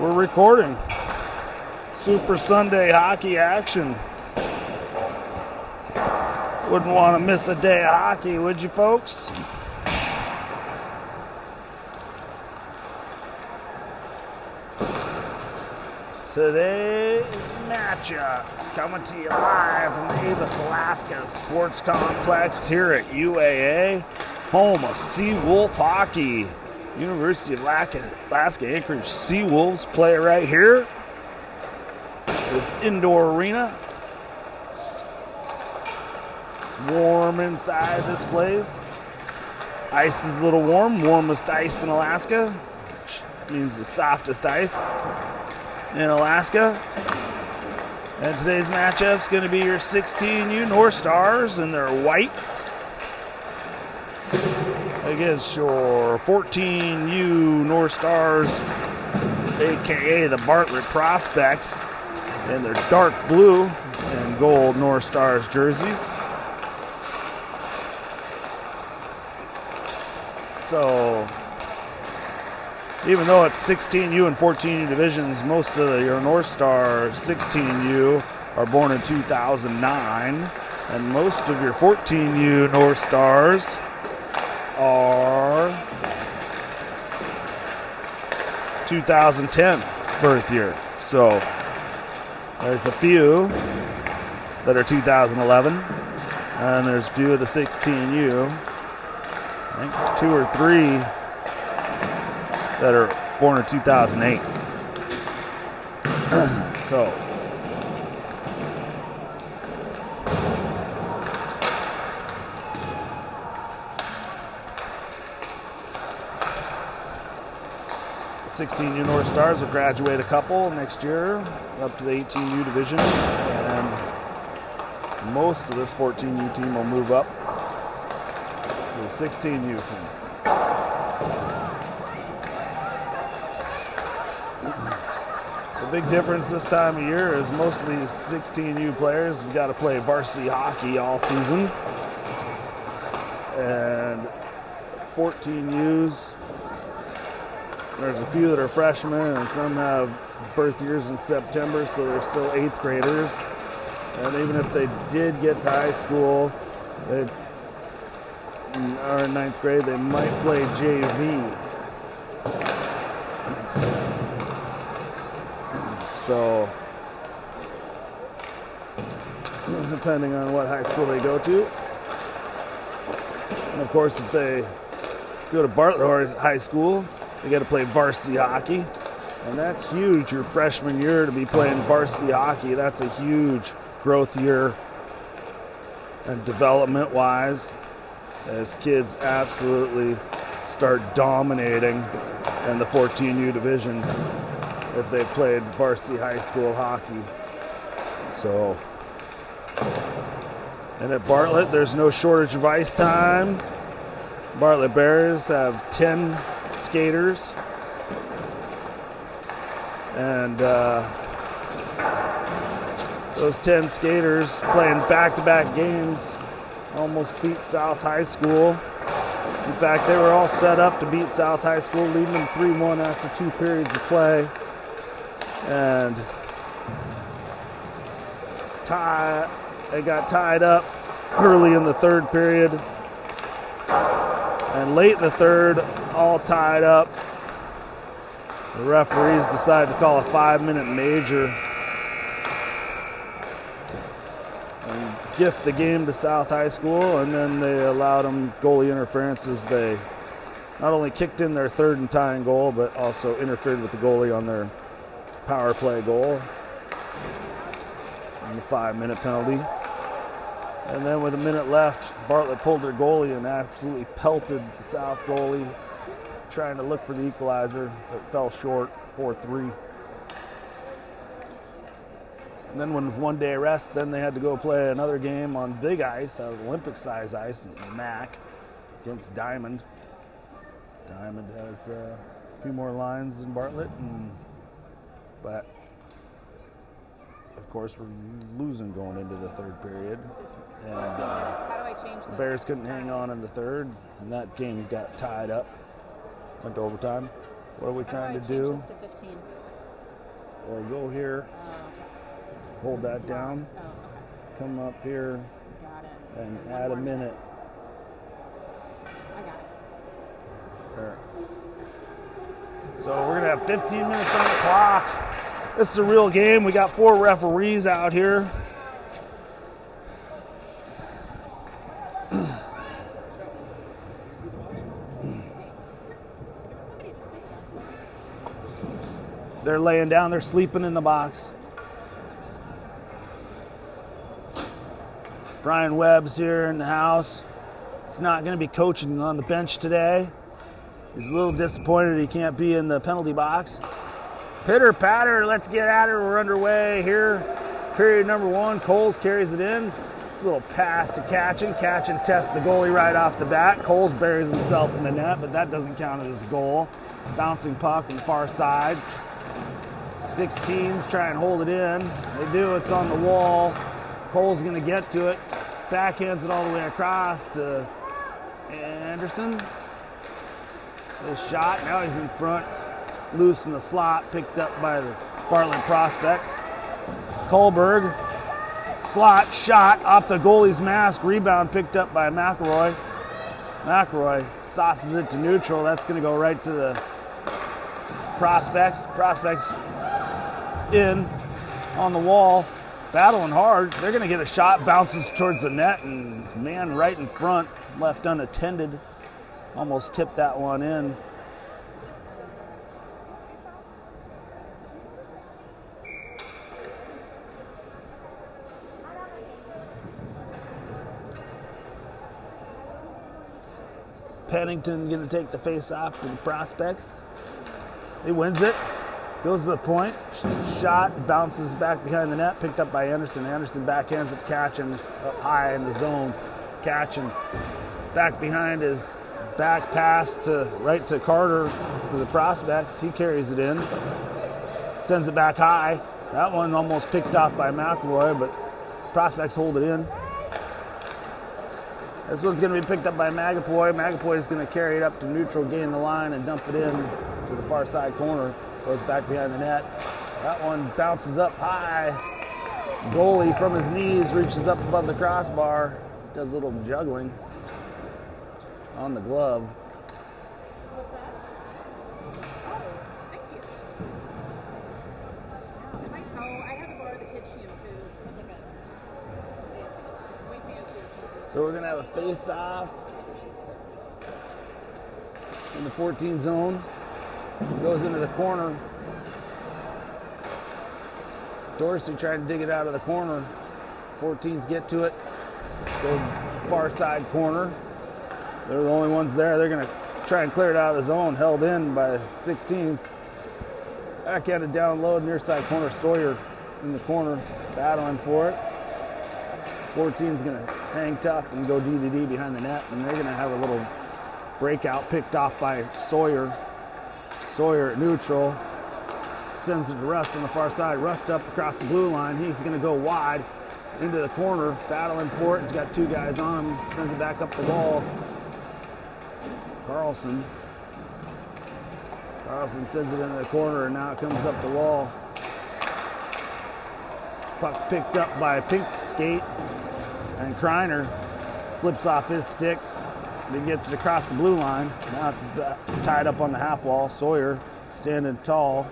We're recording. Super Sunday hockey action. Wouldn't want to miss a day of hockey, would you, folks? Today's matchup coming to you live from the Avis, Alaska Sports Complex here at UAA, home of Seawolf Hockey. University of Alaska Anchorage Seawolves play right here. This indoor arena. It's warm inside this place. Ice is a little warm, warmest ice in Alaska, which means the softest ice in Alaska. And today's matchup's going to be your 16U North Stars in their white against your 14U North Stars, aka the Bartlett Prospects, in their dark blue and gold North Stars jerseys. So, even though it's 16U and 14U divisions, most of your North Star 16U are born in 2009, and most of your 14U North Stars are 2010 birth year. So there's a few that are 2011, and there's a few of the 16U. I think 2 or 3 that are born in 2008. So the 16U North Stars will graduate a couple next year up to the 18U division, and most of this 14U team will move up to the 16U team. The big difference this time of year is most of these 16U players have got to play varsity hockey all season, and 14Us, there's a few that are freshmen and some have birth years in September, so they're still 8th graders. And even if they did get to high school, they are in 9th grade, they might play JV. So, depending on what high school they go to. And of course, if they go to Bartlett High School, they got to play varsity hockey. And that's huge, your freshman year to be playing varsity hockey. That's a huge growth year and development-wise, as kids absolutely start dominating in the 14U division if they played varsity high school hockey. So, and at Bartlett, there's no shortage of ice time. Bartlett Bears have 10 skaters, and those 10 skaters playing back-to-back games almost beat South High School. In fact, they were all set up to beat South High School, leading them 3-1 after 2 periods of play. And they got tied up early in the third period. And late in the third, all tied up. The referees decided to call a 5-minute major and gift the game to South High School, and then they allowed them goalie interference as they not only kicked in their third and tying goal, but also interfered with the goalie on their power play goal and the 5-minute penalty. And then with a minute left, Bartlett pulled their goalie and absolutely pelted the South goalie, trying to look for the equalizer, but fell short, 4-3. And then with 1 day rest, then they had to go play another game on big ice, Olympic size ice, in Mac against Diamond. Diamond has a few more lines than Bartlett, but of course we're losing going into the third period. And the Bears couldn't hang on in the third, and that game got tied up, went to overtime. What are we trying to do? Just to 15. We'll go here, hold that down, come up here, and add a minute. I got it. There. So we're going to have 15 minutes on the clock. This is a real game. We got 4 referees out here. They're laying down. They're sleeping in the box. Brian Webb's here in the house. He's not going to be coaching on the bench today. He's a little disappointed he can't be in the penalty box. Pitter patter, let's get at it. We're underway here. Period number 1. Coles carries it in. A little pass to Catchin. Catchin tests the goalie right off the bat. Coles buries himself in the net, but that doesn't count as a goal. Bouncing puck on the far side. 16s try and hold it in. They do. It's on the wall. Cole's going to get to it. Backhands it all the way across to Anderson. His shot. Now he's in front. Loose in the slot. Picked up by the Bartlett prospects. Kohlberg. Slot shot off the goalie's mask. Rebound picked up by McElroy. McElroy sauces it to neutral. That's going to go right to the prospects. Prospects in on the wall. Battling hard. They're going to get a shot. Bounces towards the net, and man right in front, left unattended. Almost tipped that one in. Pennington going to take the face off for the prospects. He wins it. Goes to the point. Shot. Bounces back behind the net. Picked up by Anderson. Anderson backhands it to Catchin up high in the zone. Catchin back behind his back pass to right to Carter for the prospects. He carries it in. Sends it back high. That one almost picked off by McElroy, but prospects hold it in. This one's going to be picked up by Magapoy. Magapoy is going to carry it up to neutral, gain the line, and dump it in to the far side corner. Goes back behind the net. That one bounces up high. Goalie from his knees reaches up above the crossbar. Does a little juggling on the glove. What's that? Oh, thank you. I had to borrow the kids' shampoo. So we're going to have a face-off in the 14 zone. Goes into the corner. Dorsey trying to dig it out of the corner. 14s get to it. Go far side corner. They're the only ones there. They're going to try and clear it out of the zone. Held in by 16s. Backhanded down low, near side corner. Sawyer in the corner, battling for it. 14's going to hang tough and go D behind the net, and they're going to have a little breakout picked off by Sawyer. Sawyer at neutral. Sends it to Rust on the far side. Rust up across the blue line. He's going to go wide into the corner, battling for it. He's got 2 guys on him. Sends it back up the wall. Carlson sends it into the corner, and now it comes up the wall. Puck picked up by Pink Skate, and Kreiner slips off his stick. Then gets it across the blue line. Now it's tied up on the half wall. Sawyer standing tall,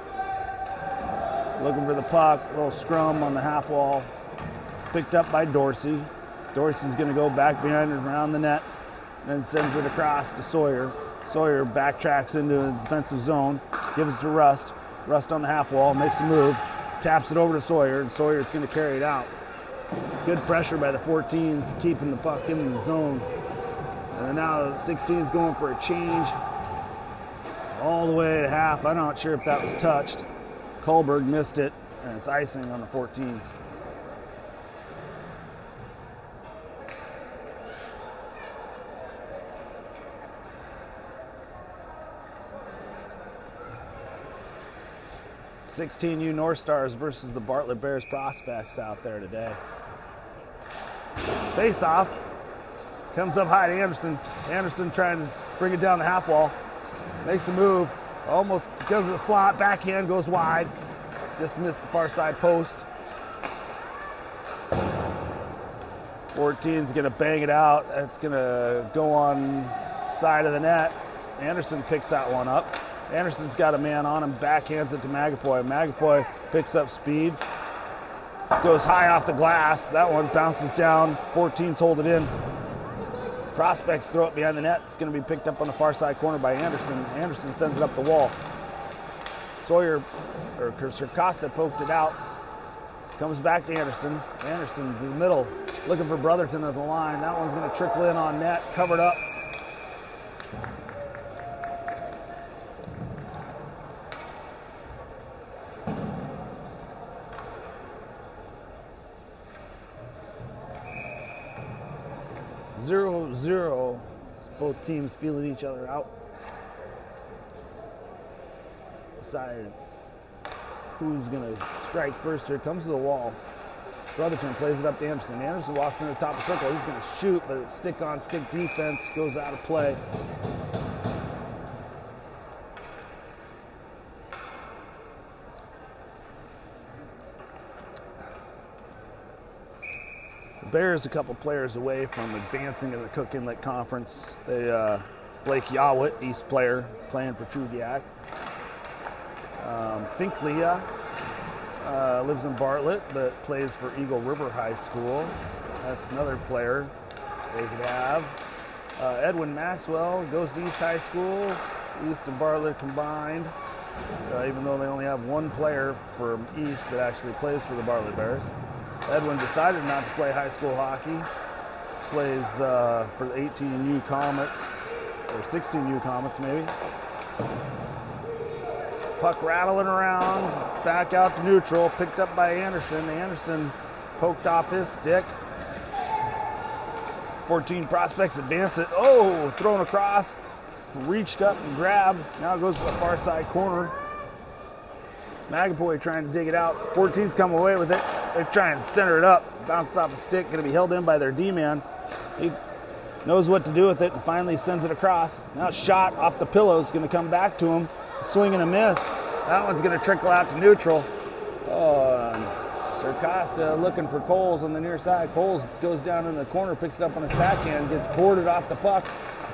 looking for the puck. A little scrum on the half wall. Picked up by Dorsey. Dorsey's going to go back behind and around the net, then sends it across to Sawyer. Sawyer backtracks into a defensive zone, gives it to Rust. Rust on the half wall, makes the move, taps it over to Sawyer, and Sawyer's going to carry it out. Good pressure by the 14s, keeping the puck in the zone. And now the 16's going for a change all the way to half. I'm not sure if that was touched. Kohlberg missed it, and it's icing on the 14s. (16U) North Stars versus the Bartlett Bears prospects out there today. Face off. Comes up high to Anderson. Anderson trying to bring it down the half wall. Makes the move. Almost goes to the slot. Backhand goes wide. Just missed the far side post. 14's going to bang it out. That's going to go on side of the net. Anderson picks that one up. Anderson's got a man on him, backhands it to Magapoy. Magapoy picks up speed, goes high off the glass. That one bounces down. 14's hold it in. Prospects throw it behind the net. It's going to be picked up on the far side corner by Anderson. Anderson sends it up the wall. Costa poked it out. Comes back to Anderson. Anderson in the middle, looking for Brotherton at the line. That one's going to trickle in on net, covered up. Zero. Both teams feeling each other out. Decide who's going to strike first here. Comes to the wall. Brotherton plays it up to Anderson. Anderson walks in the top of the circle. He's going to shoot, but it's stick-on-stick defense goes out of play. The Bears a couple players away from advancing in the Cook Inlet Conference. Blake Yawit, East player, playing for Trugiak. Fink Leah lives in Bartlett, but plays for Eagle River High School. That's another player they could have. Edwin Maxwell goes to East High School, East and Bartlett combined, even though they only have one player from East that actually plays for the Bartlett Bears. Edwin decided not to play high school hockey, plays for the 18U Comets, or 16U Comets maybe. Puck rattling around, back out to neutral, picked up by Anderson. Anderson poked off his stick. 14 prospects advance it. Oh, thrown across, reached up and grabbed. Now it goes to the far side corner. Magapoy trying to dig it out. 14's come away with it. They're trying to center it up. Bounced off a stick, going to be held in by their D-man. He knows what to do with it and finally sends it across. Now shot off the pillows, going to come back to him. Swing and a miss. That one's going to trickle out to neutral. Sir Costa looking for Coles on the near side. Coles goes down in the corner, picks it up on his backhand, gets boarded off the puck.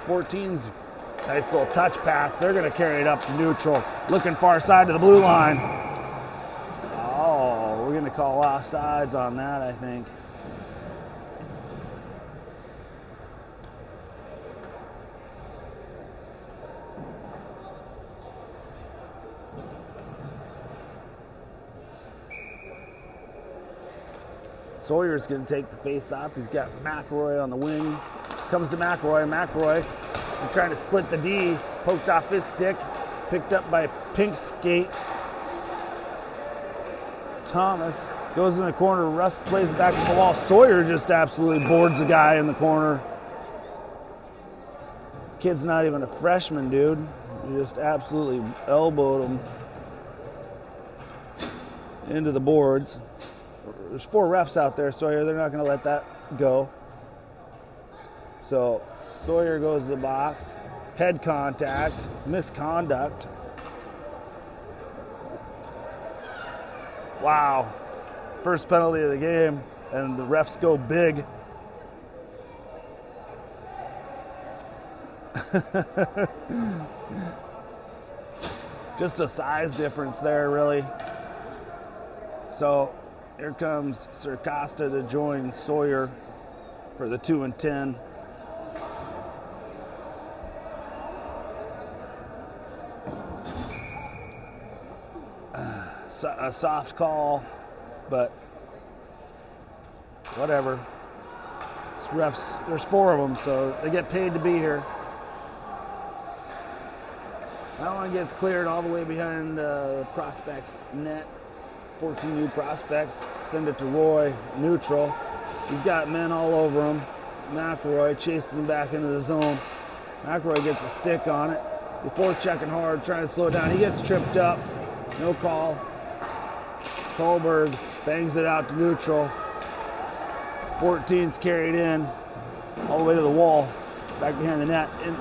14's nice little touch pass. They're going to carry it up to neutral. Looking far side to the blue line. Oh, we're going to call offsides on that, I think. Sawyer's going to take the face off. He's got McElroy on the wing. Comes to McElroy. McElroy trying to split the D. Poked off his stick. Picked up by Pink Skate. Thomas goes in the corner. Russ plays it back to the wall. Sawyer just absolutely boards the guy in the corner. Kid's not even a freshman, dude. He just absolutely elbowed him into the boards. There's 4 refs out there, Sawyer. They're not going to let that go. So Sawyer goes to the box. Head contact. Misconduct. Wow. First penalty of the game, and the refs go big. Just a size difference there, really. So here comes Sir Costa to join Sawyer for the 2 and 10. A soft call, but whatever. Refs, there's 4 of them, so they get paid to be here. That one gets cleared all the way behind Prospects net. 14 new Prospects, send it to Roy, neutral. He's got men all over him. McElroy chases him back into the zone. McElroy gets a stick on it. Before checking hard, trying to slow it down. He gets tripped up. No call. Kohlberg bangs it out to neutral. 14's carried in all the way to the wall, back behind the net, and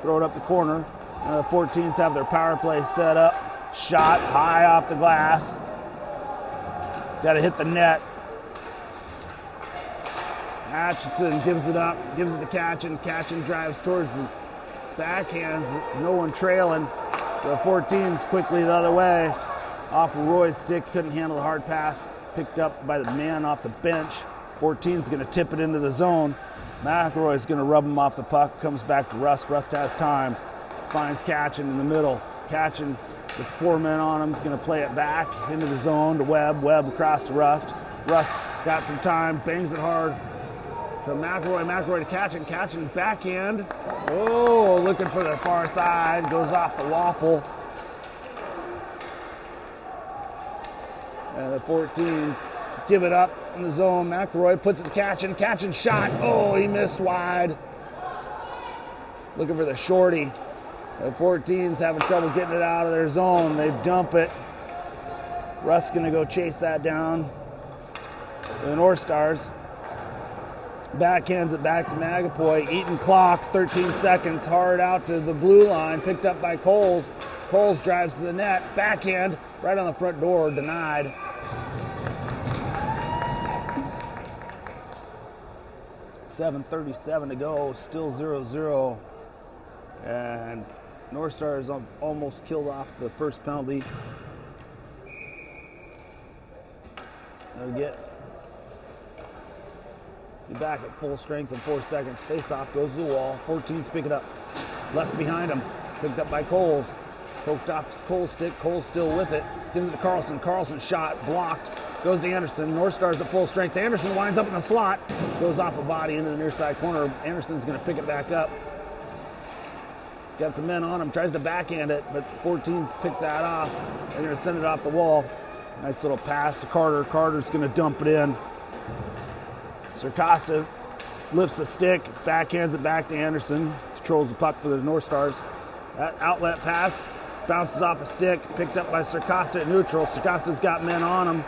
throw it up the corner. The 14s have their power play set up. Shot high off the glass. Got to hit the net. Atchison gives it up, gives it to Catchin. Catchin drives towards the backhands, no one trailing. The 14's quickly the other way. Off of Roy's stick, couldn't handle the hard pass. Picked up by the man off the bench. 14's going to tip it into the zone. McElroy's going to rub him off the puck. Comes back to Rust. Rust has time. Finds Catchin in the middle. Catchin with 4 men on him is going to play it back into the zone to Webb. Webb across to Rust. Rust got some time. Bangs it hard to McElroy. McElroy to Catchin. Catchin backhand. Oh, looking for the far side. Goes off the waffle. And the 14s give it up in the zone. McElroy puts it to Catchin. Catchin shot. Oh, he missed wide. Looking for the shorty. The 14s having trouble getting it out of their zone. They dump it. Russ going to go chase that down. The North Stars. Backhands it back to Magapoy. Eating clock. 13 seconds. Hard out to the blue line. Picked up by Coles. Coles drives to the net. Backhand right on the front door. Denied. .37 to go, still 0-0. And North Stars almost killed off the first penalty. They'll get back at full strength in 4 seconds. Face off, goes to the wall. 14's pick it up. Left behind him. Picked up by Coles. Poked off Cole's stick. Cole's still with it. Gives it to Carlson. Carlson shot, blocked. Goes to Anderson. North Stars at full strength. Anderson winds up in the slot. Goes off a body into the near side corner. Anderson's going to pick it back up. He's got some men on him. Tries to backhand it, but 14's picked that off. They're going to send it off the wall. Nice little pass to Carter. Carter's going to dump it in. Circosta lifts the stick. Backhands it back to Anderson. Controls the puck for the North Stars. That outlet pass bounces off a stick. Picked up by Circosta at neutral. Circosta's got men on him.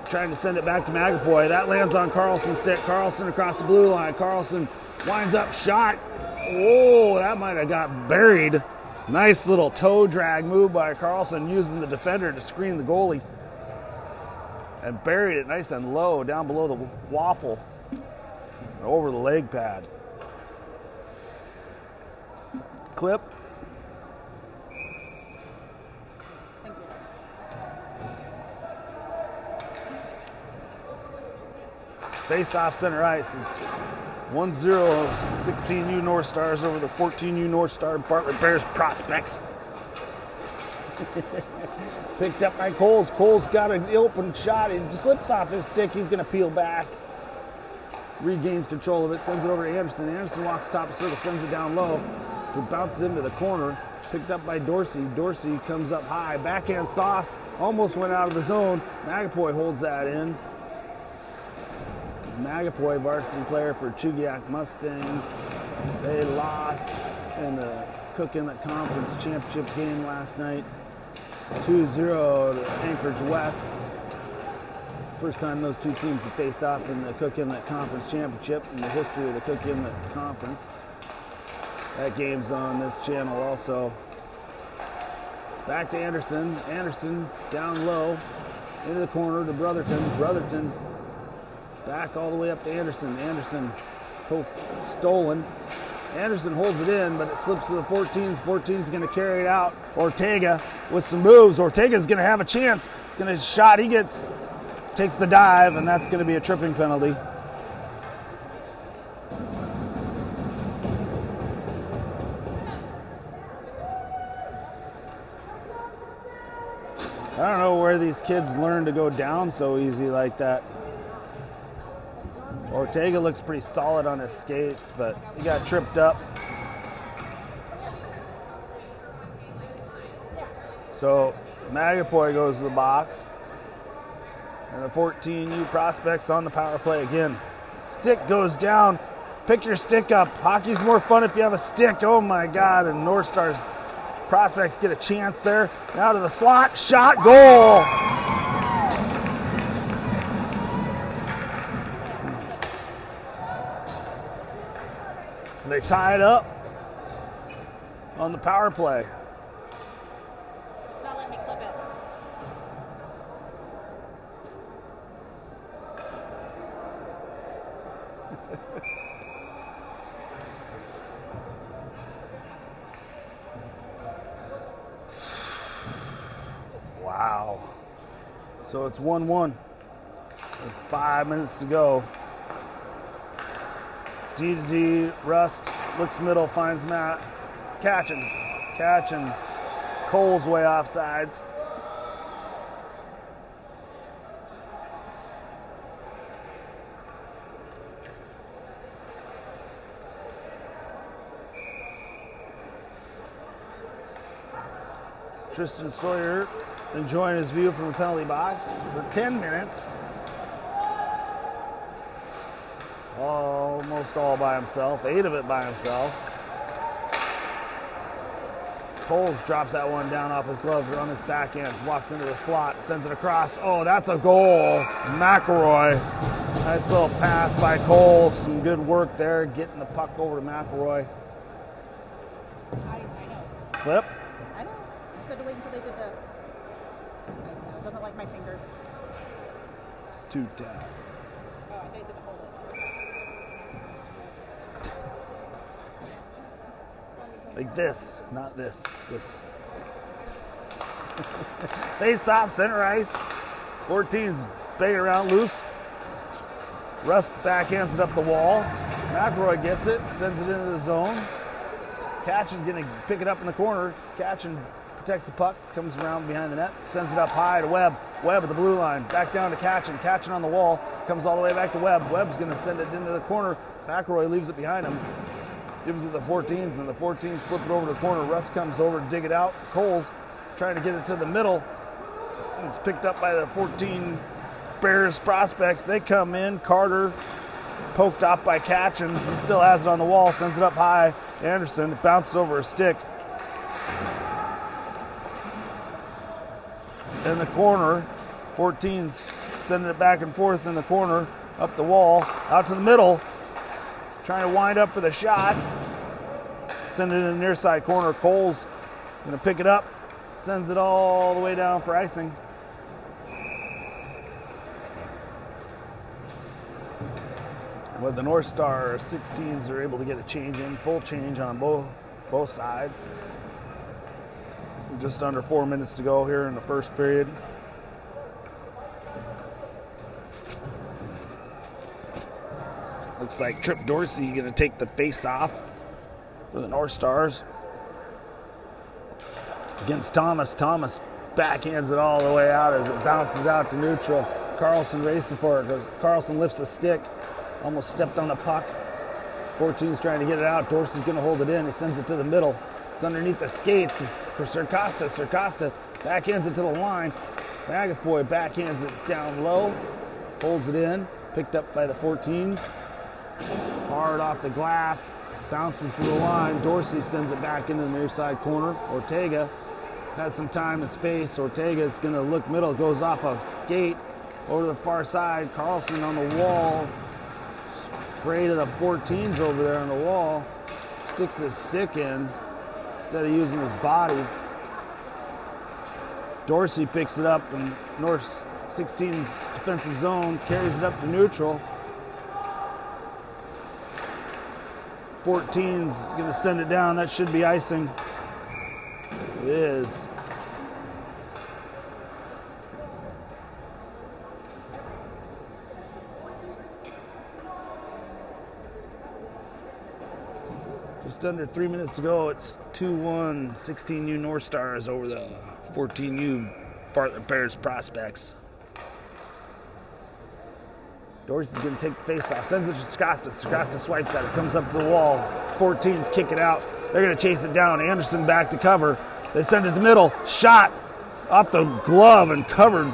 Trying to send it back to Magapoy. That lands on Carlson's stick. Carlson across the blue line. Carlson winds up, shot. Oh, that might have got buried. Nice little toe drag move by Carlson, using the defender to screen the goalie. And buried it nice and low down below the waffle. And over the leg pad. Clip. Face off center ice. It's 1-0 16U North Stars over the 14U North Star Bartlett Bears prospects. Picked up by Coles. Coles got an open shot. It slips off his stick. He's going to peel back. Regains control of it. Sends it over to Anderson. Anderson walks top of the circle. Sends it down low. It bounces into the corner. Picked up by Dorsey. Dorsey comes up high. Backhand sauce. Almost went out of the zone. Magapoy holds that in. Magapoy, varsity player for Chugiak Mustangs. They lost in the Cook Inlet Conference Championship game last night. 2-0 to Anchorage West. First time those two teams have faced off in the Cook Inlet Conference Championship in the history of the Cook Inlet Conference. That game's on this channel also. Back to Anderson. Anderson down low into the corner to Brotherton. Brotherton back all the way up to Anderson. Anderson stolen. Anderson holds it in, but it slips to the 14s. 14's going to carry it out. Ortega with some moves. Ortega's going to have a chance. It's going to shot. He takes the dive, and that's going to be a tripping penalty. I don't know where these kids learn to go down so easy like that. Ortega looks pretty solid on his skates, but he got tripped up. So Magapoy goes to the box. And the 14U prospects on the power play again. Stick goes down. Pick your stick up. Hockey's more fun if you have a stick. Oh my God. And North Stars prospects get a chance there. Now to the slot. Shot. Goal. They tie it up on the power play. It's not letting me clip it. So it's 1-1 with 5 minutes to go. D to D, Rust looks middle, finds Matt. Catching. Cole's way off sides. Tristan Sawyer enjoying his view from the penalty box for 10 minutes. Almost all by himself, 8 of it by himself. Coles drops that one down off his glove on his backhand, walks into the slot, sends it across. Oh, that's a goal. McElroy. Nice little pass by Coles. Some good work there, getting the puck over to McElroy. I know. Flip. I know. I said to wait until they did the. It doesn't like my fingers. 2-10. Oh, I thought you said to hold it. Like this, not this. This. Face off, center ice. 14's banging around loose. Rust backhands it up the wall. McElroy gets it, sends it into the zone. Catchin gonna pick it up in the corner. Catchin protects the puck, comes around behind the net, sends it up high to Webb. Webb at the blue line, back down to Catchin. Catchin on the wall, comes all the way back to Webb. Webb's gonna send it into the corner. McElroy leaves it behind him. Gives it to the 14s, and the 14s flip it over to the corner. Russ comes over to dig it out. Coles trying to get it to the middle. It's picked up by the 14 Bears prospects. They come in. Carter poked off by Catchin. He still has it on the wall. Sends it up high. Anderson bounces over a stick. In the corner, 14s sending it back and forth in the corner. Up the wall. Out to the middle. Trying to wind up for the shot. Send it in the near side corner. Cole's going to pick it up. Sends it all the way down for icing. But the North Star 16s are able to get a change in, full change on both sides. Just under 4 minutes to go here in the first period. Looks like Trip Dorsey going to take the face off for the North Stars against Thomas. Thomas backhands it all the way out as it bounces out to neutral. Carlson racing for it. Carlson lifts a stick, almost stepped on the puck. 14's trying to get it out. Dorsey's going to hold it in. He sends it to the middle. It's underneath the skates for Circosta. Circosta backhands it to the line. Magafoy backhands it down low, holds it in, picked up by the 14s. Hard off the glass, bounces to the line. Dorsey sends it back into the near side corner. Ortega has some time and space. Ortega's going to look middle, goes off a skate over to the far side. Carlson on the wall, afraid of the 14s over there on the wall. Sticks his stick in instead of using his body. Dorsey picks it up in North 16's defensive zone, carries it up to neutral. 14's going to send it down. That should be icing. It is. Just under 3 minutes to go. It's 2-1, 16U North Stars over the 14U Bartlett Bears prospects. Dorsey's going to take the face off, sends it to Circosta. Circosta swipes at it, comes up to the wall. 14's kick it out. They're going to chase it down. Anderson back to cover. They send it to middle. Shot off the glove and covered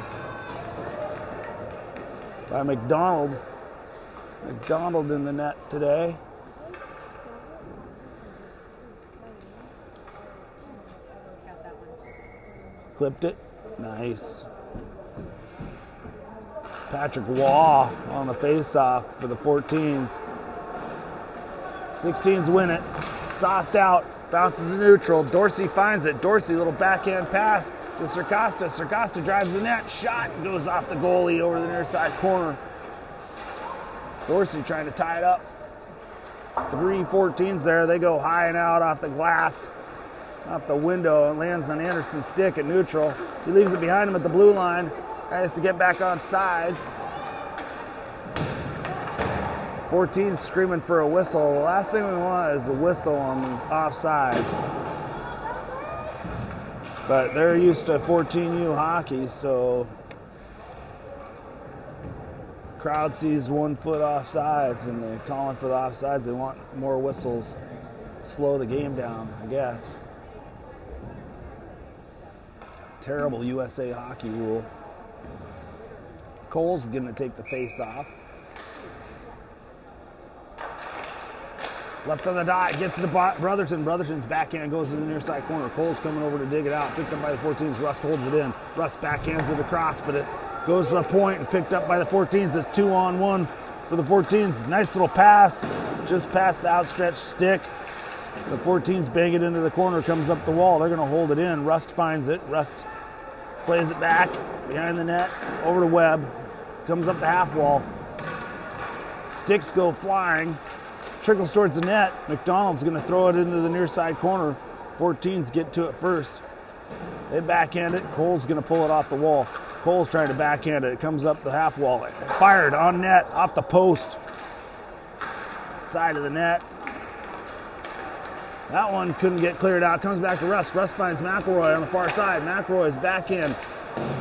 by McDonald. McDonald in the net today. Clipped it. Nice. Patrick Waugh on the face-off for the 14s. 16s win it. Sauced out. Bounces to neutral. Dorsey finds it. Dorsey, little backhand pass to Circosta. Circosta drives the net. Shot goes off the goalie over the near side corner. Dorsey trying to tie it up. 3 14s there. They go high and out off the glass, off the window, and lands on Anderson's stick at neutral. He leaves it behind him at the blue line. Tries to get back on sides. 14 screaming for a whistle. The last thing we want is a whistle on the offsides. But they're used to 14U hockey, so crowd sees 1 foot offsides and they're calling for the offsides. They want more whistles. Slow the game down, I guess. Terrible USA hockey rule. Cole's gonna take the face off. Left on the dot, gets to Brotherton. Brotherton's backhand goes to the near side corner. Cole's coming over to dig it out. Picked up by the 14s. Rust holds it in. Rust backhands it across, but it goes to the point and picked up by the 14s. It's 2-on-1 for the 14s. Nice little pass, just past the outstretched stick. The 14s bang it into the corner, comes up the wall. They're going to hold it in. Rust finds it. Rust plays it back behind the net, over to Webb. Comes up the half wall. Sticks go flying. Trickles towards the net. McDonald's going to throw it into the near side corner. 14s get to it first. They backhand it. Cole's going to pull it off the wall. Cole's trying to backhand it. It comes up the half wall. Fired on net, off the post. Side of the net. That one couldn't get cleared out. Comes back to Rust. Rust finds McElroy on the far side. McElroy's backhand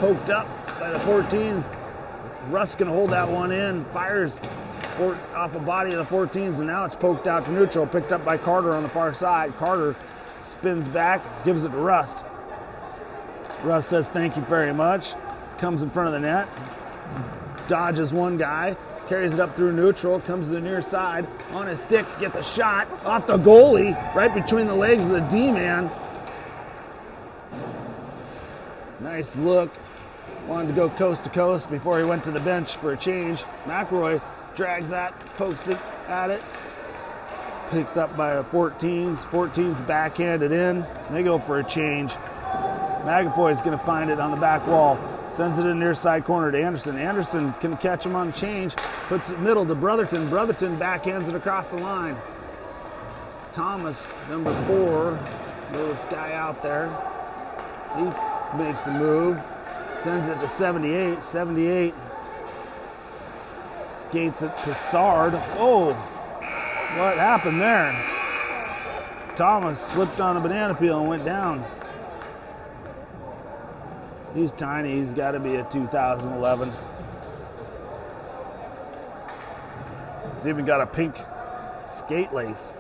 poked up by the 14s. Rust's going to hold that one in. Fires off the body of the 14s, and now it's poked out to neutral. Picked up by Carter on the far side. Carter spins back, gives it to Rust. Rust says thank you very much. Comes in front of the net. Dodges one guy. Carries it up through neutral. Comes to the near side. On his stick, gets a shot off the goalie, right between the legs of the D-man. Nice look. Wanted to go coast to coast before he went to the bench for a change. McElroy drags that, pokes it at it. Picks up by the 14s. 14s backhanded in. They go for a change. Magapoy's going to find it on the back wall. Sends it in near side corner to Anderson. Anderson can catch him on change. Puts it middle to Brotherton. Brotherton backhands it across the line. Thomas, number 4, little guy out there. He makes a move. Sends it to 78. 78 skates it to Sard. Oh, what happened there? Thomas slipped on a banana peel and went down. He's tiny. He's got to be a 2011. He's even got a pink skate lace.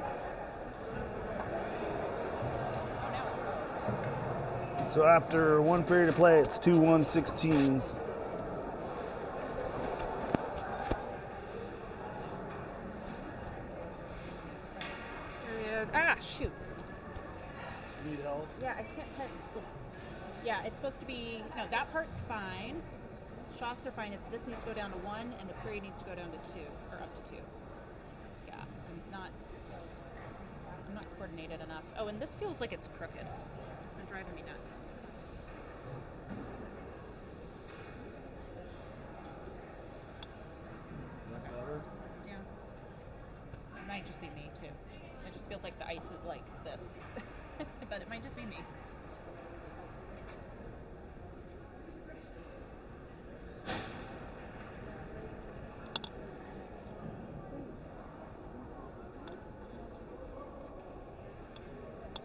So after one period of play, it's 2-1 16s. Shoot. Need help? Yeah, I can't hit. Yeah, it's supposed to be, no, that part's fine. Shots are fine. This needs to go down to 1, and the period needs to go down to 2, or up to 2. Yeah, I'm not coordinated enough. Oh, and this feels like it's crooked. It's been driving me nuts. Is that better? Yeah. It might just be me, too. It just feels like the ice is like this. But it might just be me.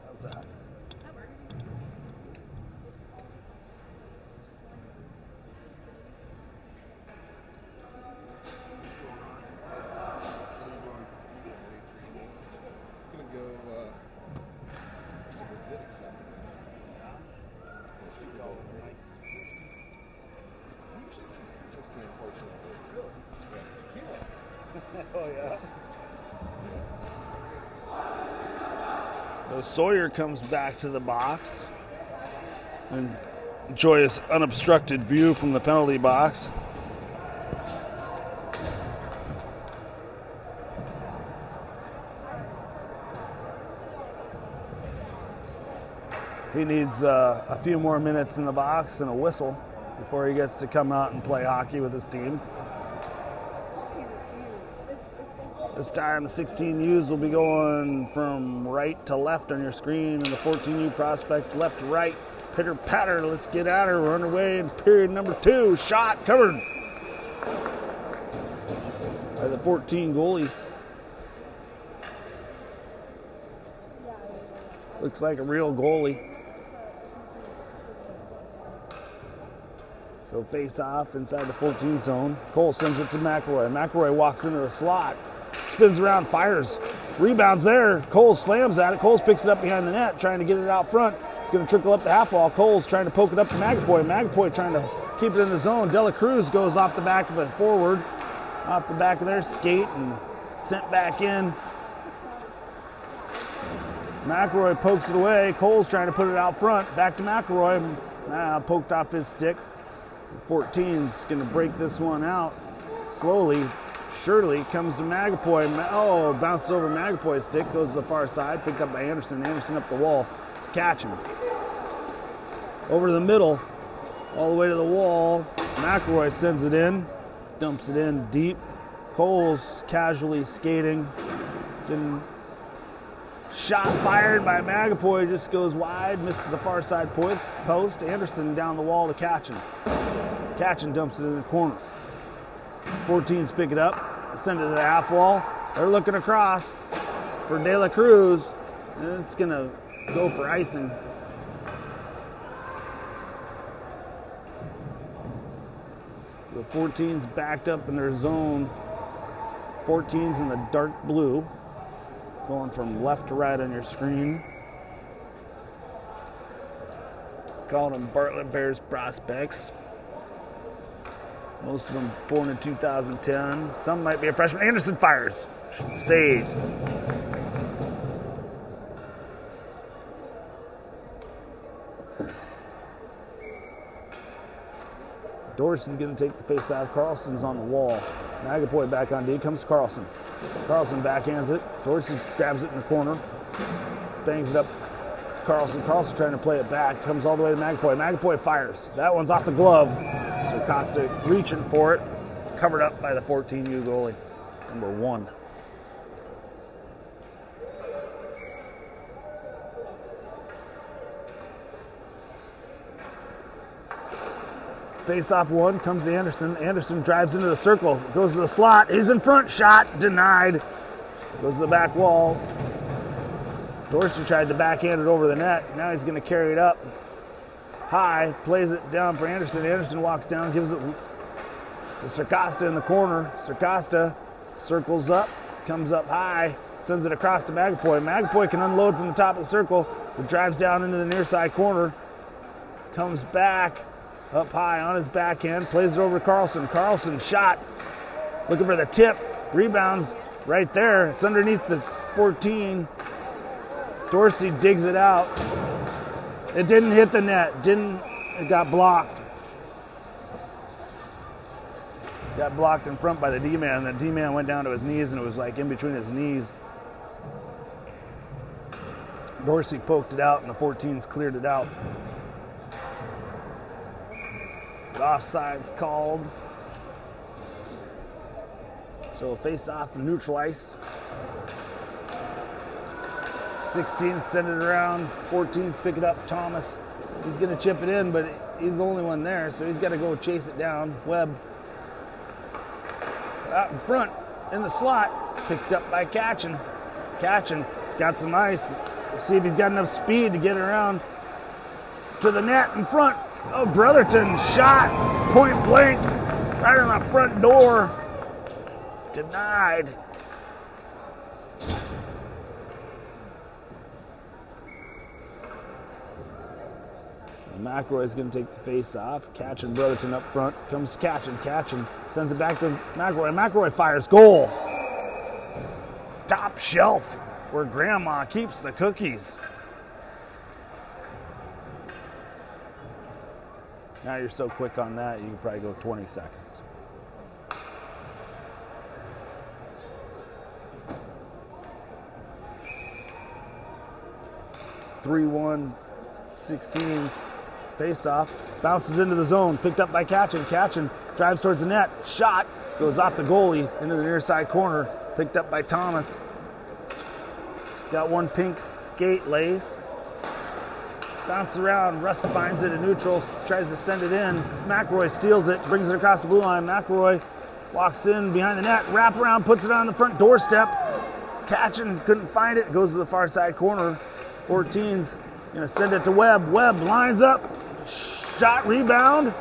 How's that? That works. Oh, yeah. So Sawyer comes back to the box and enjoy his unobstructed view from the penalty box. He needs a few more minutes in the box and a whistle before he gets to come out and play hockey with his team. This time the 16Us will be going from right to left on your screen, and the 14U prospects left to right. Pitter patter, let's get at her. We're underway in period number 2. Shot covered by the 14 goalie. Looks like a real goalie. So face off inside the 14 zone. Cole sends it to McElroy. McElroy walks into the slot, spins around, fires, rebounds there. Cole slams at it. Coles picks it up behind the net, trying to get it out front. It's going to trickle up the half wall. Coles trying to poke it up to McAvoy. McAvoy trying to keep it in the zone. Dela Cruz goes off the back of it forward, off the back of their skate and sent back in. McElroy pokes it away. Coles trying to put it out front. Back to McElroy. Poked off his stick. 14's going to break this one out. Slowly, surely comes to Magapoy. Bounces over Magapoy's stick. Goes to the far side. Picked up by Anderson. Anderson up the wall. Catch him. Over to the middle. All the way to the wall. McElroy sends it in. Dumps it in deep. Coles casually skating. Shot fired by Magapoy, just goes wide, misses the far side post. Anderson down the wall to Catchin. Catchin dumps it in the corner. 14s pick it up, send it to the half wall. They're looking across for De La Cruz, and it's gonna go for icing. The 14s backed up in their zone. 14s in the dark blue. Going from left to right on your screen. Calling them Bartlett Bears prospects. Most of them born in 2010. Some might be a freshman. Anderson fires. Save. Dorsey's going to take the face-off. Carlson's on the wall. Magapoy back on D. Comes Carlson. Carlson backhands it. Dorsey grabs it in the corner. Bangs it up. Carlson trying to play it back. Comes all the way to Magapoy. Magapoy fires. That one's off the glove. So Costa reaching for it. Covered up by the 14U goalie. Number 1. Face-off 1 comes to Anderson. Anderson drives into the circle, goes to the slot. He's in front, shot denied. Goes to the back wall. Dorsey tried to backhand it over the net. Now he's going to carry it up high, plays it down for Anderson. Anderson walks down, gives it to Circosta in the corner. Circosta circles up, comes up high, sends it across to Magapoy. Magapoy can unload from the top of the circle, but drives down into the near side corner. Comes back. Up high on his backhand, plays it over to Carlson. Carlson shot, looking for the tip, rebounds right there. It's underneath the 14. Dorsey digs it out. It didn't hit the net. It got blocked. Got blocked in front by the D-man. The D-man went down to his knees, and it was like in between his knees. Dorsey poked it out, and the 14s cleared it out. Offside's called. So face off and neutral ice. 16s send it around. 14s pick it up. Thomas, he's going to chip it in, but he's the only one there, so he's got to go chase it down. Webb out in front in the slot. Picked up by Catchin. Catchin got some ice. We'll see if he's got enough speed to get around to the net in front. Oh, Brotherton shot, point blank, right on the front door. Denied. And McElroy's going to take the face off. Catchin Brotherton up front. Comes Catchin. Catchin sends it back to McElroy. McElroy fires. Goal. Top shelf where Grandma keeps the cookies. Now you're so quick on that, you can probably go 20 seconds. (3-1) 16s. Face off. Bounces into the zone. Picked up by Catchin. Catchin drives towards the net. Shot. Goes off the goalie into the near side corner. Picked up by Thomas. It's got one pink skate lace. Bounces around. Rust finds it in neutral. Tries to send it in. McElroy steals it. Brings it across the blue line. McElroy walks in behind the net. Wrap around. Puts it on the front doorstep. Catching. Couldn't find it. Goes to the far side corner. 14's going to send it to Webb. Webb lines up. Shot, rebound.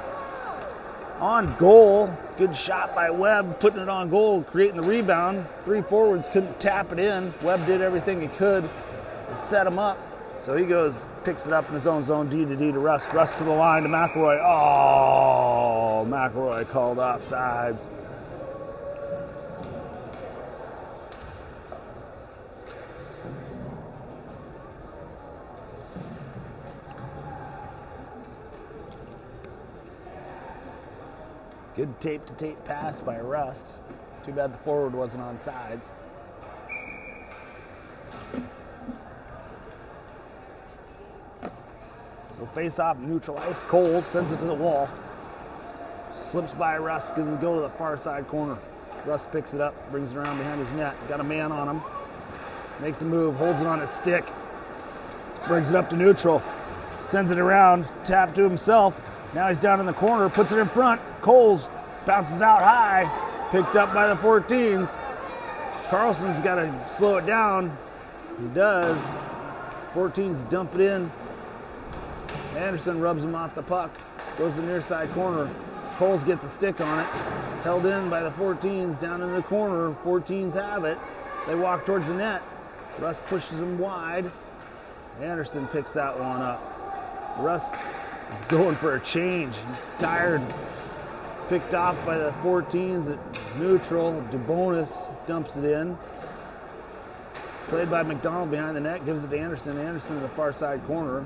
On goal. Good shot by Webb. Putting it on goal. Creating the rebound. 3 forwards couldn't tap it in. Webb did everything he could to set him up. So he goes, picks it up in his own zone, D to D to Rust. Rust to the line to McElroy. Oh, McElroy called offsides. Good tape-to-tape pass by Rust. Too bad the forward wasn't on sides. So face off, neutral ice. Coles sends it to the wall. Slips by Rust, going to go to the far side corner. Rust picks it up, brings it around behind his net. Got a man on him. Makes a move, holds it on his stick. Brings it up to neutral. Sends it around, tap to himself. Now he's down in the corner, puts it in front. Coles bounces out high. Picked up by the 14s. Carlson's got to slow it down. He does. 14s dump it in. Anderson rubs him off the puck. Goes to the near side corner. Coles gets a stick on it. Held in by the 14s down in the corner. 14s have it. They walk towards the net. Rust pushes him wide. Anderson picks that one up. Rust is going for a change. He's tired. Picked off by the 14s at neutral. DeBonis dumps it in. Played by McDonald behind the net. Gives it to Anderson. Anderson to the far side corner.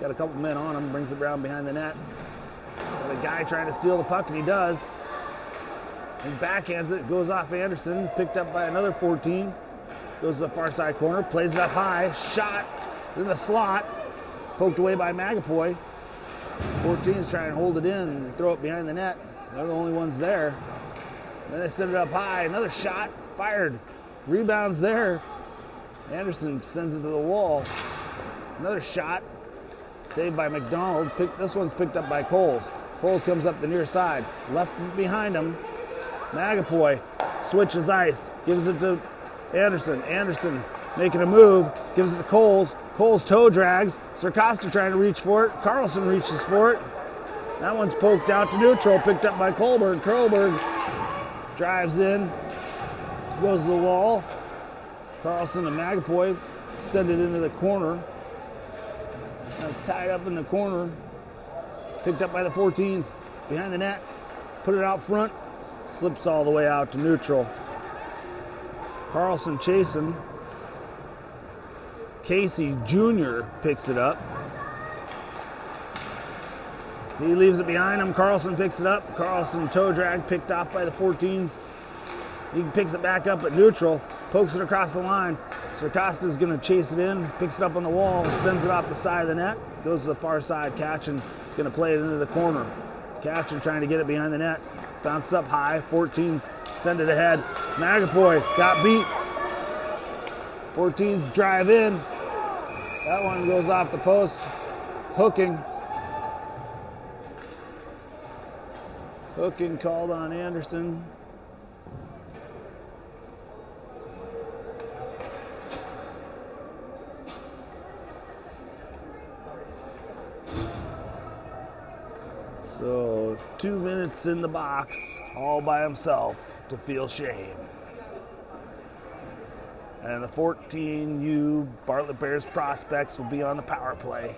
Got a couple men on him, brings it around behind the net. Got a guy trying to steal the puck, and he does. He backhands it, goes off Anderson, picked up by another 14. Goes to the far side corner, plays it up high, shot in the slot, poked away by Magapoy. 14's trying to hold it in and throw it behind the net. They're the only ones there. Then they send it up high, another shot, fired. Rebounds there. Anderson sends it to the wall. Another shot. Saved by McDonald. This one's picked up by Coles. Coles comes up the near side. Left behind him. Magapoy switches ice. Gives it to Anderson. Anderson making a move. Gives it to Coles. Coles toe drags. Sarcosta trying to reach for it. Carlson reaches for it. That one's poked out to neutral. Picked up by Kohlberg. Kohlberg drives in. Goes to the wall. Carlson and Magapoy send it into the corner. Now it's tied up in the corner. Picked up by the 14s. Behind the net. Put it out front. Slips all the way out to neutral. Carlson chasing. Casey Jr. picks it up. He leaves it behind him. Carlson picks it up. Carlson toe drag picked off by the 14s. He picks it back up at neutral. Pokes it across the line. Sarcosta's going to chase it in. Picks it up on the wall. Sends it off the side of the net. Goes to the far side. Catching. Going to play it into the corner. Catching trying to get it behind the net. Bounces up high. 14s send it ahead. Magapoy got beat. 14s drive in. That one goes off the post. Hooking. Hooking called on Anderson. So 2 minutes in the box, all by himself to feel shame. And the 14U Bartlett Bears prospects will be on the power play.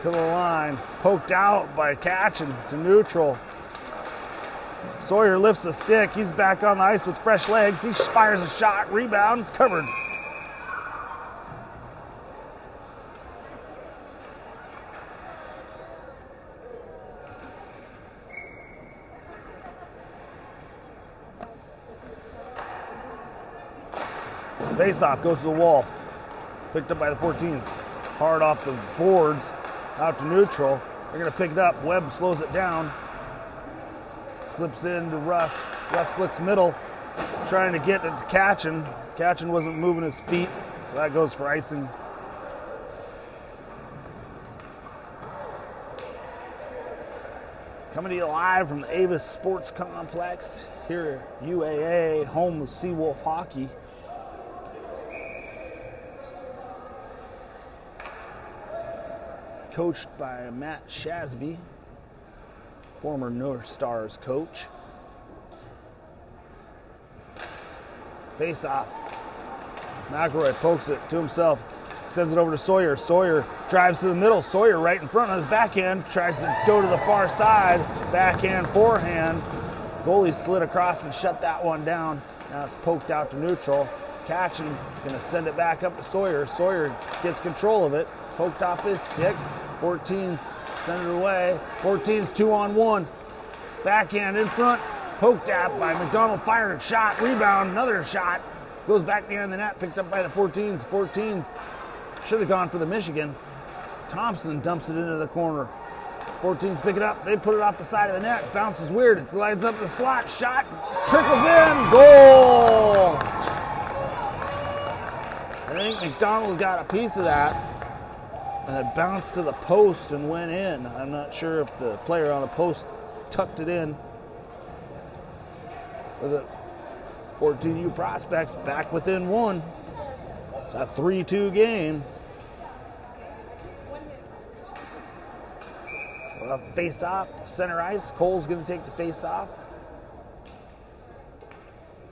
To the line, poked out by Catching to neutral. Sawyer lifts the stick. He's back on the ice with fresh legs. He fires a shot, rebound, covered. Face-off goes to the wall. Picked up by the 14s. Hard off the boards, out to neutral. They're going to pick it up. Webb slows it down. Slips into Rust. Rust looks middle, trying to get it to Catching. Catching wasn't moving his feet, so that goes for icing. Coming to you live from the Avis Sports Complex here at UAA, home of Seawolf Hockey. Coached by Matt Shasby, former North Stars coach. Face off. McElroy pokes it to himself, sends it over to Sawyer. Sawyer drives to the middle. Sawyer right in front on his backhand, tries to go to the far side. Backhand, forehand. Goalie slid across and shut that one down. Now it's poked out to neutral. Catching, gonna send it back up to Sawyer. Sawyer gets control of it. Poked off his stick. 14's sent it away. 14's 2-on-1. Backhand in front. Poked at by McDonald. Fired a shot. Rebound. Another shot. Goes back behind the net. Picked up by the 14's. 14's should have gone for the Michigan. Thompson dumps it into the corner. 14's pick it up. They put it off the side of the net. Bounces weird. It glides up the slot. Shot. Trickles in. Goal! I think McDonald got a piece of that. And it bounced to the post and went in. I'm not sure if the player on the post tucked it in. For the 14U Prospects back within one. It's a 3-2 game. Face off, center ice. Cole's going to take the face off.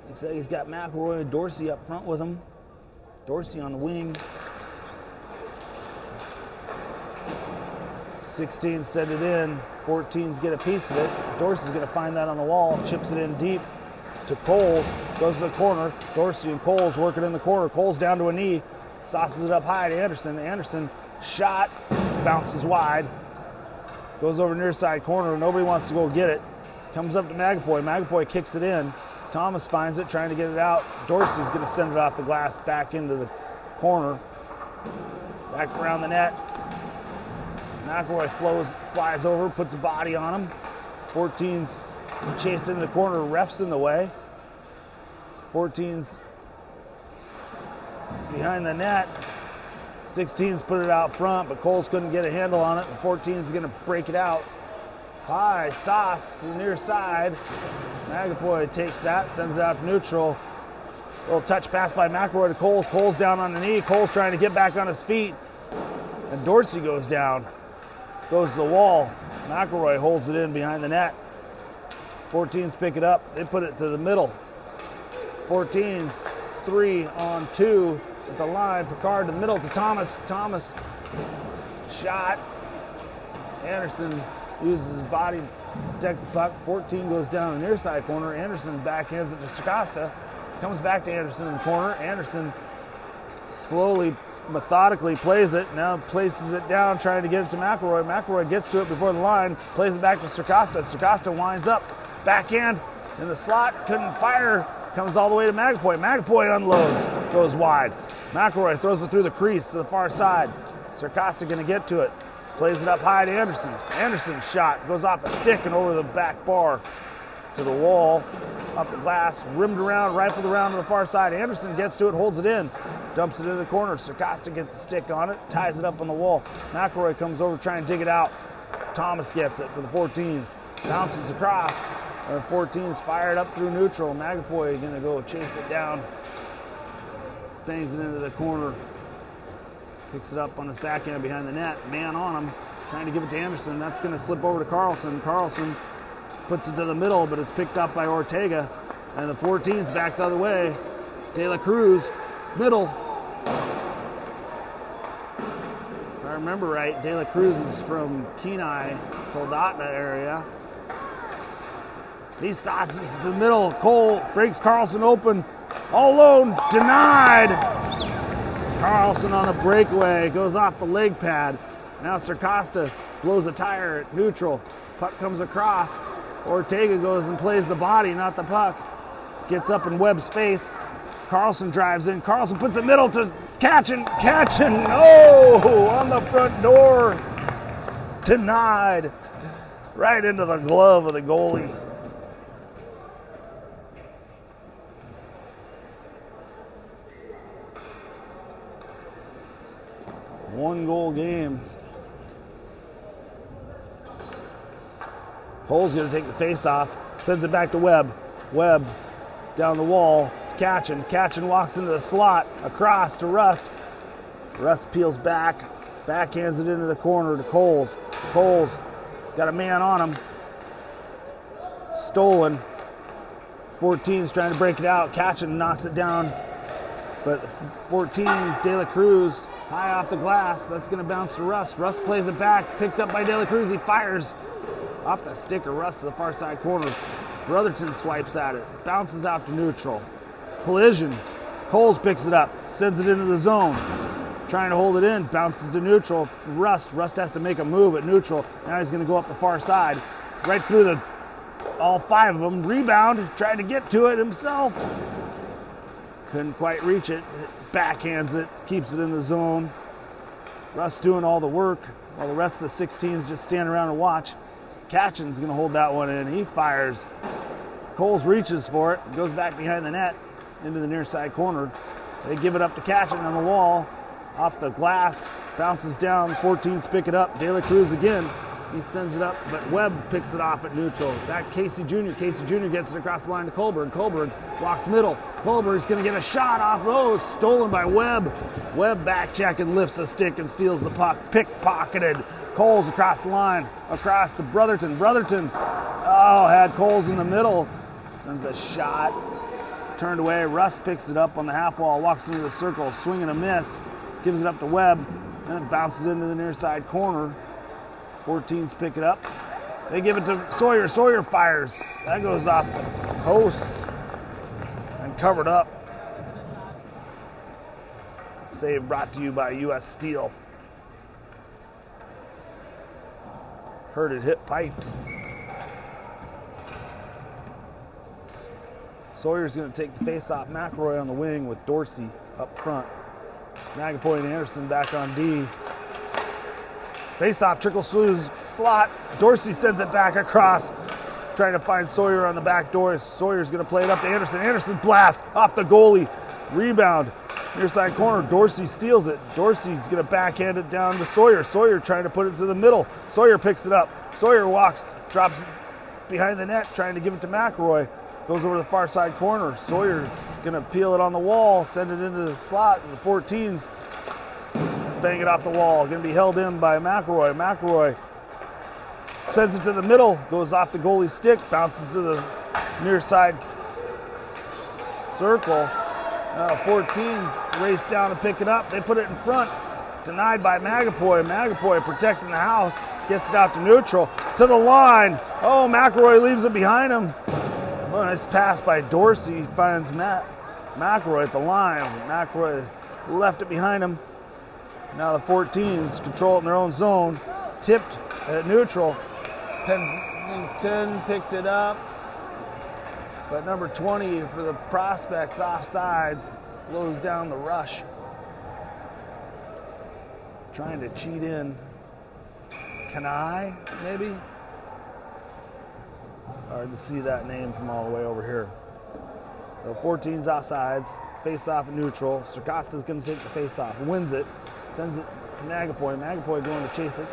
Looks like he's got McElroy and Dorsey up front with him. Dorsey on the wing. 16 send it in. 14's get a piece of it. Dorsey's going to find that on the wall. Chips it in deep to Coles. Goes to the corner. Dorsey and Coles working in the corner. Coles down to a knee. Sauces it up high to Anderson. Anderson shot. Bounces wide. Goes over near side corner. Nobody wants to go get it. Comes up to Magapoy. Magapoy kicks it in. Thomas finds it, trying to get it out. Dorsey's going to send it off the glass back into the corner. Back around the net. McElroy flies over, puts a body on him. 14's chased into the corner. Ref's in the way. 14's behind the net. 16's put it out front, but Coles couldn't get a handle on it. The 14's going to break it out. High, Sauce to the near side. Magapoy takes that, sends it out to neutral. Little touch pass by McElroy to Coles. Coles down on the knee. Coles trying to get back on his feet. And Dorsey goes down. Goes to the wall. McElroy holds it in behind the net. 14's pick it up. They put it to the middle. 14's 3-on-2 at the line. Picard to the middle to Thomas. Thomas shot. Anderson uses his body to protect the puck. 14 goes down the near side corner. Anderson backhands it to Sakasta. Comes back to Anderson in the corner. Anderson slowly, methodically plays it. Now places it down, trying to get it to McElroy. McElroy gets to it before the line. Plays it back to Sakasta. Sakasta winds up. Backhand in the slot. Couldn't fire. Comes all the way to Magapoy. Magapoy unloads. Goes wide. McElroy throws it through the crease to the far side. Sakasta going to get to it. Plays it up high to Anderson. Anderson's shot goes off a stick and over the back bar to the wall. Off the glass, rimmed around, rifled around to the far side. Anderson gets to it, holds it in, dumps it into the corner. Sakasta gets a stick on it, ties it up on the wall. McElroy comes over trying to dig it out. Thomas gets it for the 14's. Bounces across. And the 14's fired up through neutral. Magapoy going to go chase it down. Bangs it into the corner. Picks it up on his backhand behind the net. Man on him. Trying to give it to Anderson. That's going to slip over to Carlson. Carlson puts it to the middle, but it's picked up by Ortega. And the 14's back the other way. De La Cruz, middle. If I remember right, De La Cruz is from Kenai, Soldotna area. He sauces to the middle. Cole breaks Carlson open. All alone, denied. Carlson on a breakaway, goes off the leg pad. Now Sakasta blows a tire at neutral. Puck comes across. Ortega goes and plays the body, not the puck. Gets up in Webb's face. Carlson drives in. Carlson puts it middle to Catching. No! On the front door. Denied. Right into the glove of the goalie. One goal game. Cole's going to take the face off, sends it back to Webb. Webb down the wall to Catchin. Catchin walks into the slot, across to Rust. Rust peels back, backhands it into the corner to Coles. Coles got a man on him. Stolen. 14's trying to break it out. Catchin knocks it down. But 14's De La Cruz high off the glass. That's going to bounce to Rust. Rust plays it back. Picked up by De La Cruz. He fires off the stick of Rust to the far side corner. Brotherton swipes at it. Bounces out to neutral. Collision. Coles picks it up. Sends it into the zone. Trying to hold it in. Bounces to neutral. Rust. Rust has to make a move at neutral. Now he's going to go up the far side. Right through all 5 of them. Rebound. Trying to get to it himself. Couldn't quite reach it. Backhands it. Keeps it in the zone. Rust doing all the work while the rest of the 16s just stand around and watch. Catchin's going to hold that one in. He fires. Coles reaches for it. Goes back behind the net into the near side corner. They give it up to Catchin on the wall. Off the glass. Bounces down. 14s pick it up. De La Cruz again. He sends it up, but Webb picks it off at neutral. Back Casey Jr. Casey Jr. gets it across the line to Colberg. Colberg walks middle. Colberg's going to get a shot off. Oh, stolen by Webb. Webb back check and lifts a stick and steals the puck. Pickpocketed. Coles across the line. Across to Brotherton. Brotherton, had Coles in the middle. Sends a shot. Turned away. Rust picks it up on the half wall. Walks into the circle. Swing and a miss. Gives it up to Webb. And it bounces into the near side corner. 14s pick it up. They give it to Sawyer. Sawyer fires. That goes off the post and covered up. Save brought to you by U.S. Steel. Heard it hit pipe. Sawyer's going to take the face-off. McElroy on the wing with Dorsey up front. Magapoy and Anderson back on D. Face-off, trickles through his slot. Dorsey sends it back across, trying to find Sawyer on the back door. Sawyer's going to play it up to Anderson. Anderson blast off the goalie. Rebound, near side corner. Dorsey steals it. Dorsey's going to backhand it down to Sawyer. Sawyer trying to put it to the middle. Sawyer picks it up. Sawyer walks, drops it behind the net, trying to give it to McElroy. Goes over to the far side corner. Sawyer going to peel it on the wall, send it into the slot. The 14s bang it off the wall. Going to be held in by McElroy. McElroy sends it to the middle, goes off the goalie's stick, bounces to the near side circle. 14s race down to pick it up. They put it in front. Denied by Magapoy. Magapoy protecting the house. Gets it out to neutral. To the line. Oh, McElroy leaves it behind him. Oh, nice pass by Dorsey. Finds McElroy at the line. McElroy left it behind him. Now the 14s control it in their own zone. Tipped at neutral. Pennington picked it up. But number 20 for the Prospects offsides. Slows down the rush. Trying to cheat in. Kanai, maybe? Hard to see that name from all the way over here. So 14's offsides. Face off at neutral. Sarkosta's going to take the face off. Wins it. Sends it to Magapoy. Magapoy going to chase it.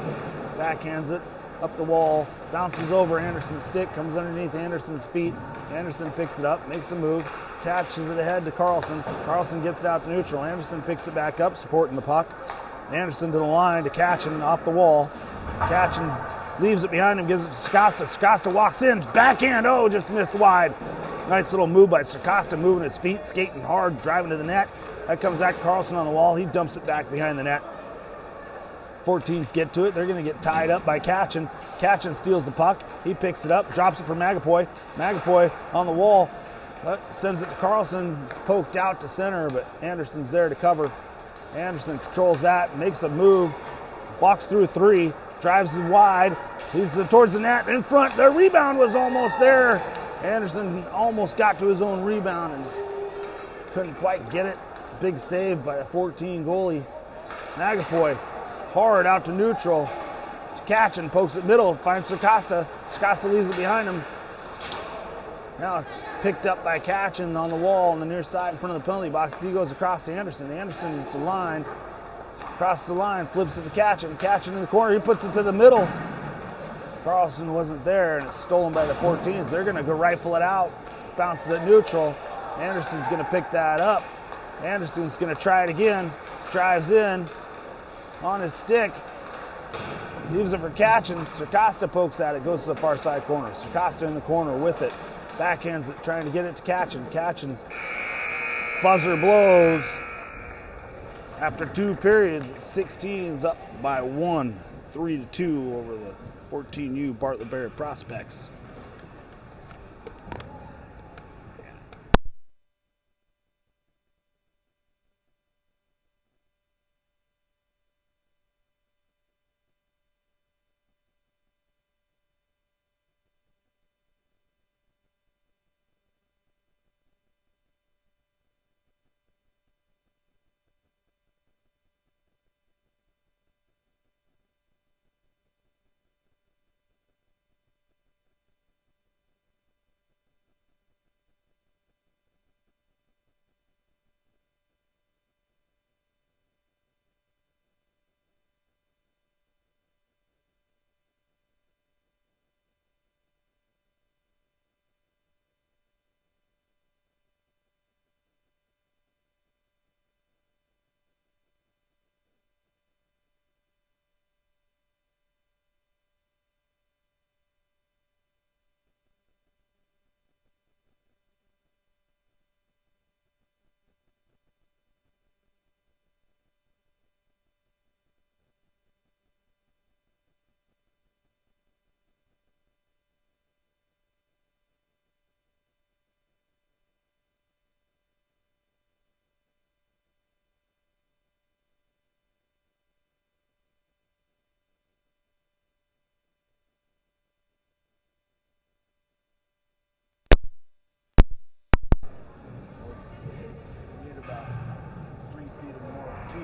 Backhands it. Up the wall. Bounces over Anderson's stick. Comes underneath Anderson's feet. Anderson picks it up. Makes a move. Attaches it ahead to Carlson. Carlson gets it out to neutral. Anderson picks it back up, supporting the puck. Anderson to the line to Catchin off the wall. Catchin leaves it behind him, gives it to Sarkosta. Sarkosta walks in. Backhand. Oh, just missed wide. Nice little move by Sarkosta, moving his feet, skating hard, driving to the net. That comes back to Carlson on the wall. He dumps it back behind the net. 14s get to it. They're going to get tied up by Catchin. Catchin steals the puck. He picks it up, drops it for Magapoy. Magapoy on the wall. Sends it to Carlson. It's poked out to center, but Anderson's there to cover. Anderson controls that, makes a move, walks through 3, drives it wide. He's towards the net in front. The rebound was almost there. Anderson almost got to his own rebound and couldn't quite get it. Big save by the 14 goalie. Magapoy hard out to neutral. To Catchin, pokes it middle, finds Sarkosta. Sarkosta leaves it behind him. Now it's picked up by Catchin on the wall on the near side in front of the penalty box. He goes across to Anderson. Anderson the line. Across the line, flips it to Catchin. Catchin in the corner. He puts it to the middle. Carlson wasn't there, and it's stolen by the 14s. They're going to go rifle it out. Bounces at neutral. Anderson's going to pick that up. Anderson's going to try it again. Drives in on his stick. Leaves it for Catchin. Circosta pokes at it. Goes to the far side corner. Circosta in the corner with it. Backhands it, trying to get it to Catchin. Catchin. Buzzer blows. After 2 periods, 16's up by 1. 3-2 over the 14U Bartlett Berry Prospects.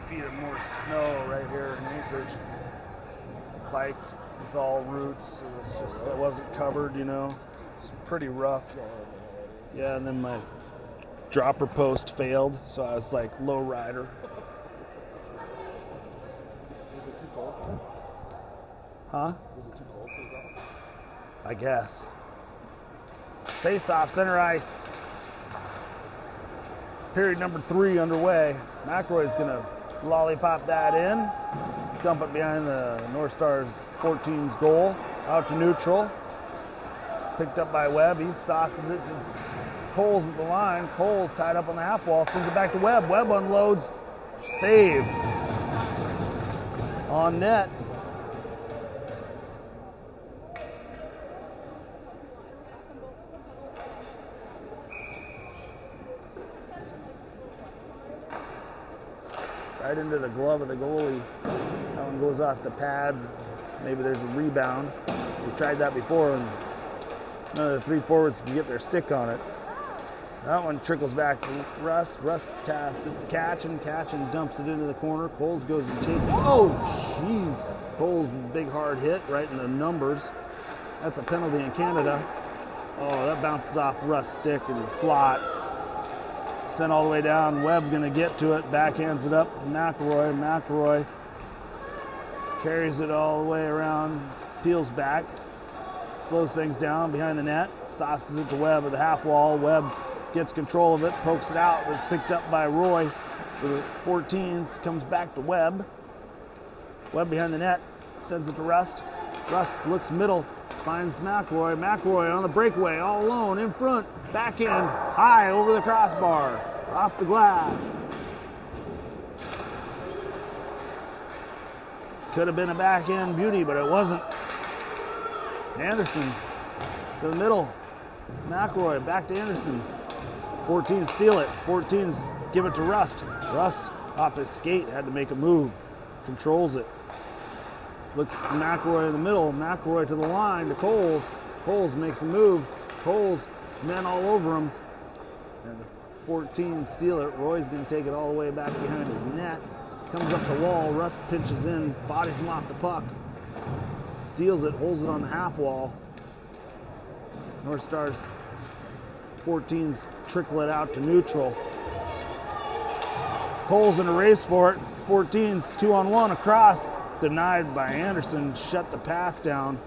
Feet of more snow right here in Anchorage. Bike is all roots. It's just, it wasn't covered, you know. It's pretty rough. Yeah, and then my dropper post failed, so I was like low rider. Was it too cold for it? Huh? Was it too cold for the drop? I guess. Face off, center ice. Period number 3 underway. McElroy's gonna lollipop that in, dump it behind the North Stars 14's goal, out to neutral. Picked up by Webb. He sauces it to Coles at the line. Coles tied up on the half wall, sends it back to Webb. Webb unloads. Save. On net. Right into the glove of the goalie. That one goes off the pads. Maybe there's a rebound. We tried that before, and none of the 3 forwards can get their stick on it. That one trickles back to Rust. Rust taps it, Catchin dumps it into the corner. Coles goes and chases. Oh, jeez. Coles, big hard hit right in the numbers. That's a penalty in Canada. Oh, that bounces off Rust's stick in the slot. Sent all the way down. Webb gonna get to it. Backhands it up. McElroy. McElroy carries it all the way around. Peels back. Slows things down behind the net. Sauces it to Webb at the half wall. Webb gets control of it. Pokes it out. It's picked up by Roy for the 14s. Comes back to Webb. Webb behind the net. Sends it to Rust. Rust looks middle. Finds McElroy. McElroy on the breakaway, all alone, in front. Backhand, high over the crossbar. Off the glass. Could have been a backhand beauty, but it wasn't. Anderson to the middle. McElroy back to Anderson. 14s steal it. 14s give it to Rust. Rust off his skate, had to make a move. Controls it. Looks at McElroy in the middle. McElroy to the line to Coles. Coles makes a move. Coles, men all over him. And the 14 steal it. Roy's going to take it all the way back behind his net. Comes up the wall. Rust pinches in, bodies him off the puck. Steals it, holds it on the half wall. North Stars 14s trickle it out to neutral. Coles in a race for it. 14s 2-on-1 across. Denied by Anderson, shut the pass down.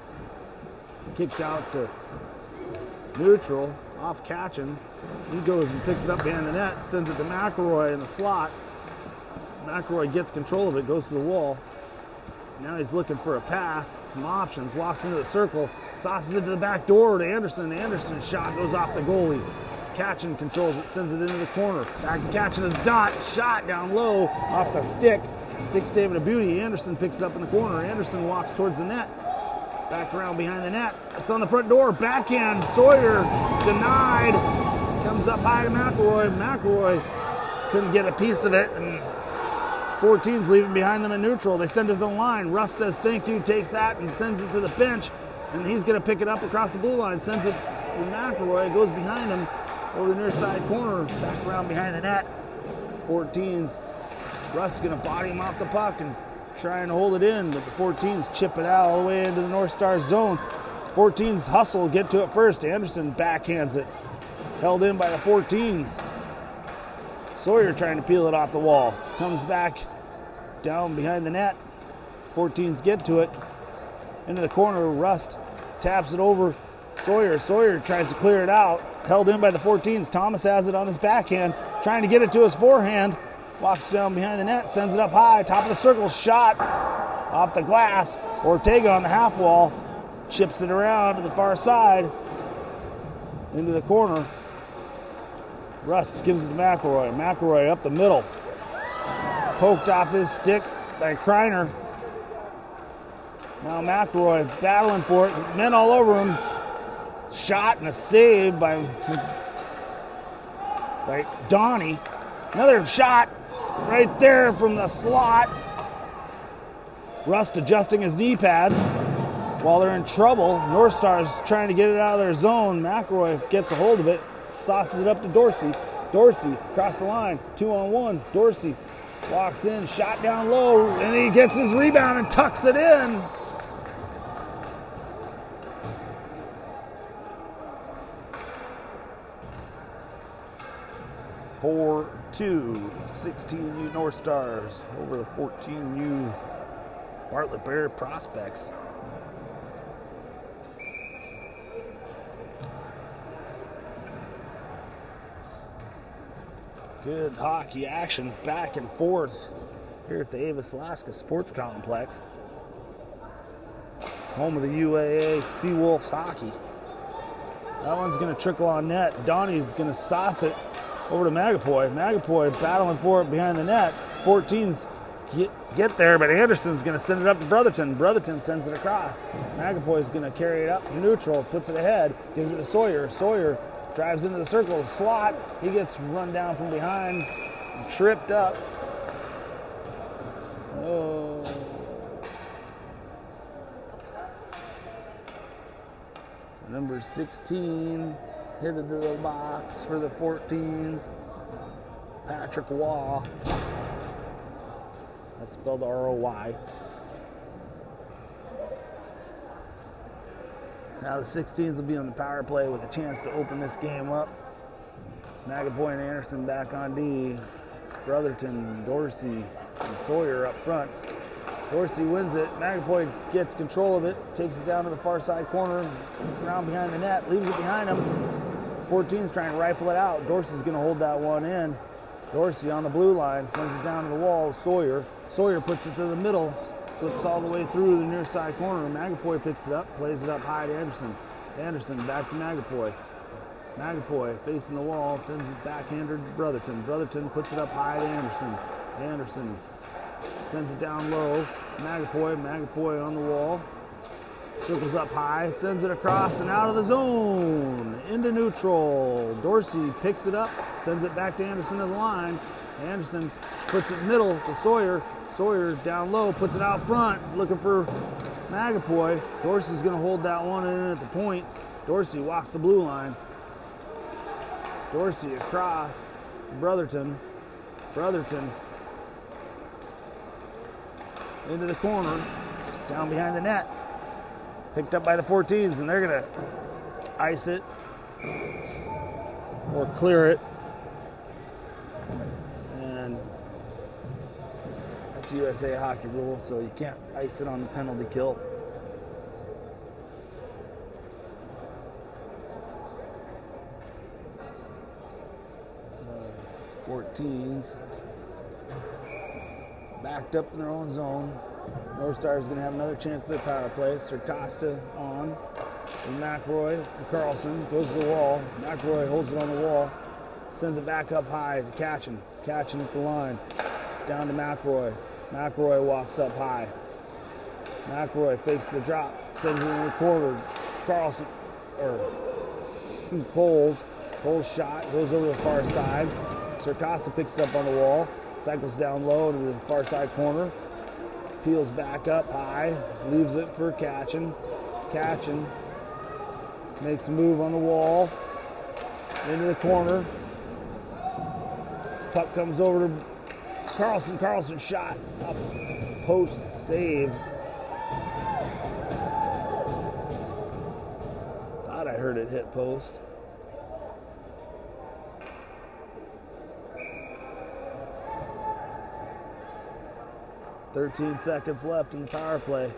kicked out to neutral, off catching. He goes and picks it up behind the net, sends it to McElroy in the slot. McElroy gets control of it, goes to the wall. Now he's looking for a pass, some options, walks into the circle, sauces it to the back door to Anderson. Anderson's shot goes off the goalie. Catching controls it, sends it into the corner. Back to Catching his dot, shot down low off the stick. Stick saving a beauty. Anderson picks it up in the corner. Anderson walks towards the net. Back around behind the net. It's on the front door. Backhand. Sawyer denied. Comes up high to McElroy. McElroy couldn't get a piece of it. And 14's leaving behind them in neutral. They send it to the line. Russ says thank you, takes that and sends it to the bench. And he's going to pick it up across the blue line. Sends it to McElroy. Goes behind him over the near side corner. Back around behind the net. 14's. Russ is going to body him off the puck and trying to hold it in, but the 14s chip it out all the way into the North Star zone. 14s hustle, get to it first. Anderson backhands it. Held in by the 14s. Sawyer trying to peel it off the wall. Comes back down behind the net. 14s get to it. Into the corner, Rust taps it over. Sawyer tries to clear it out. Held in by the 14s. Thomas has it on his backhand, trying to get it to his forehand. Walks down behind the net, sends it up high, top of the circle, shot off the glass. Ortega on the half wall, chips it around to the far side, into the corner. Russ gives it to McElroy. McElroy up the middle. Poked off his stick by Kreiner. Now McElroy battling for it, men all over him. Shot and a save by Donnie. Another shot right there from the slot. Rust adjusting his knee pads while they're in trouble. North Star's trying to get it out of their zone. McElroy gets a hold of it, sauces it up to Dorsey. Dorsey across the line, 2-on-1. Dorsey walks in, shot down low, and he gets his rebound and tucks it in. For 16U North Stars over the 14U Bartlett Bear Prospects. Good hockey action back and forth here at the Avis Alaska Sports Complex. Home of the UAA Seawolves hockey. That one's going to trickle on net. Donnie's going to sauce it over to Magapoy. Magapoy battling for it behind the net. 14's get there, but Anderson's going to send it up to Brotherton. Brotherton sends it across. Magapoy's going to carry it up to neutral, puts it ahead, gives it to Sawyer. Sawyer drives into the circle, slot. He gets run down from behind, tripped up. Oh. Number 16 hit into the box for the 14s. Patrick Waugh. That's spelled R-O-Y. Now the 16s will be on the power play with a chance to open this game up. Magapoy and Anderson back on D. Brotherton, Dorsey, and Sawyer up front. Dorsey wins it. Magapoy gets control of it, takes it down to the far side corner, around behind the net, leaves it behind him. 14's trying to rifle it out. Dorsey's going to hold that one in. Dorsey on the blue line, sends it down to the wall. Sawyer puts it to the middle, slips all the way through the near side corner. Magapoy picks it up, plays it up high to Anderson. Anderson back to Magapoy. Magapoy facing the wall, sends it backhander to Brotherton. Brotherton puts it up high to Anderson. Anderson sends it down low. Magapoy on the wall. Circles up high, sends it across and out of the zone. Into neutral. Dorsey picks it up, sends it back to Anderson to the line. Anderson puts it middle to Sawyer. Sawyer down low, puts it out front, looking for Magapoy. Dorsey's going to hold that one in at the point. Dorsey walks the blue line. Dorsey across to Brotherton. Brotherton into the corner, down behind the net. Picked up by the 14s, and they're going to ice it or clear it. And that's USA hockey rule, so you can't ice it on the penalty kill. 14s backed up in their own zone. North Star is going to have another chance at their power play. Sir Costa on. And McRoy and Carlson goes to the wall. McRoy holds it on the wall. Sends it back up high to Catchin. Catchin at the line. Down to McRoy. McRoy walks up high. McRoy fakes the drop. Sends it in the corner. Carlson, Coles. Coles shot. Goes over the far side. Sir Costa picks it up on the wall. Cycles down low to the far side corner. Peels back up high. Leaves it for Catchin. Catchin makes a move on the wall. Into the corner. Puck comes over to Carlson. Carlson shot. Off post save. Thought I heard it hit post. "13 seconds left in the power play.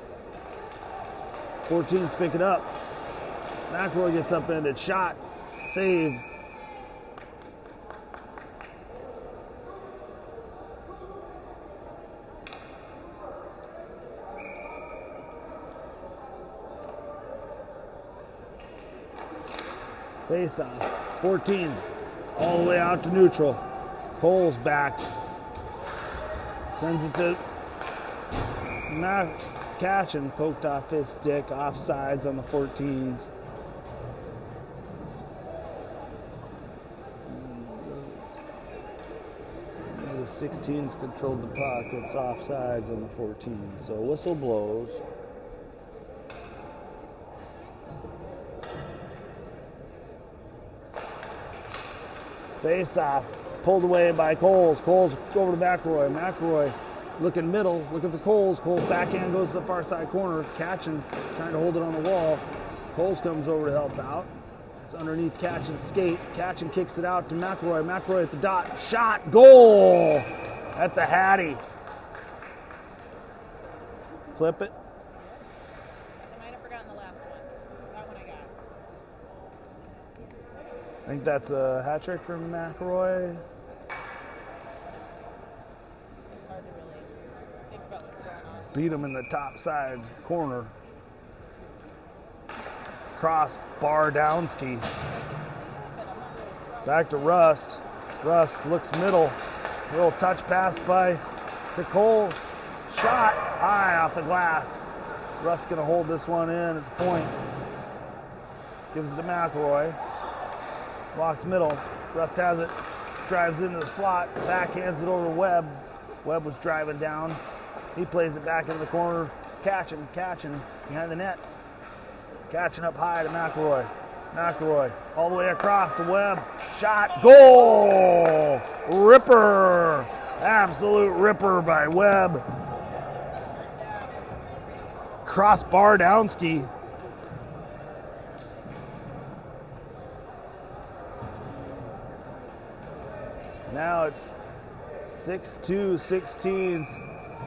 14's pick it up. McRoy gets upended. Shot. Save. Face off. 14's all the way out to neutral. Cole's back. Sends it to Catchin. Poked off his stick. Offsides on the 14's. The 16's controlled the puck. It's offsides on the 14's. So whistle blows. Face off, pulled away by Coles. Coles over to McRoy. McRoy looking middle, looking for Coles. Coles backhand goes to the far side corner. Catchin trying to hold it on the wall. Coles comes over to help out. It's underneath Catchin's skate. Catchin kicks it out to McRoy. McRoy at the dot. Shot, goal! That's a hattie. Flip it. I might have forgotten the last one. That one I got. I think that's a hat trick from McRoy. It's hard to really think about what's going on. Beat him in the top side corner. Cross bar Downski. Back to Rust. Rust looks middle. A little touch pass by to Cole. Shot high off the glass. Rust's gonna hold this one in at the point. Gives it to McRoy. Walks middle. Rust has it. Drives into the slot. Backhands it over to Webb. Webb was driving down. He plays it back into the corner. Catchin behind the net. Catchin up high to McRoy. McRoy all the way across to Webb. Shot. Goal! Ripper! Absolute ripper by Webb. Crossbar Downski. Now it's 6-2 16s,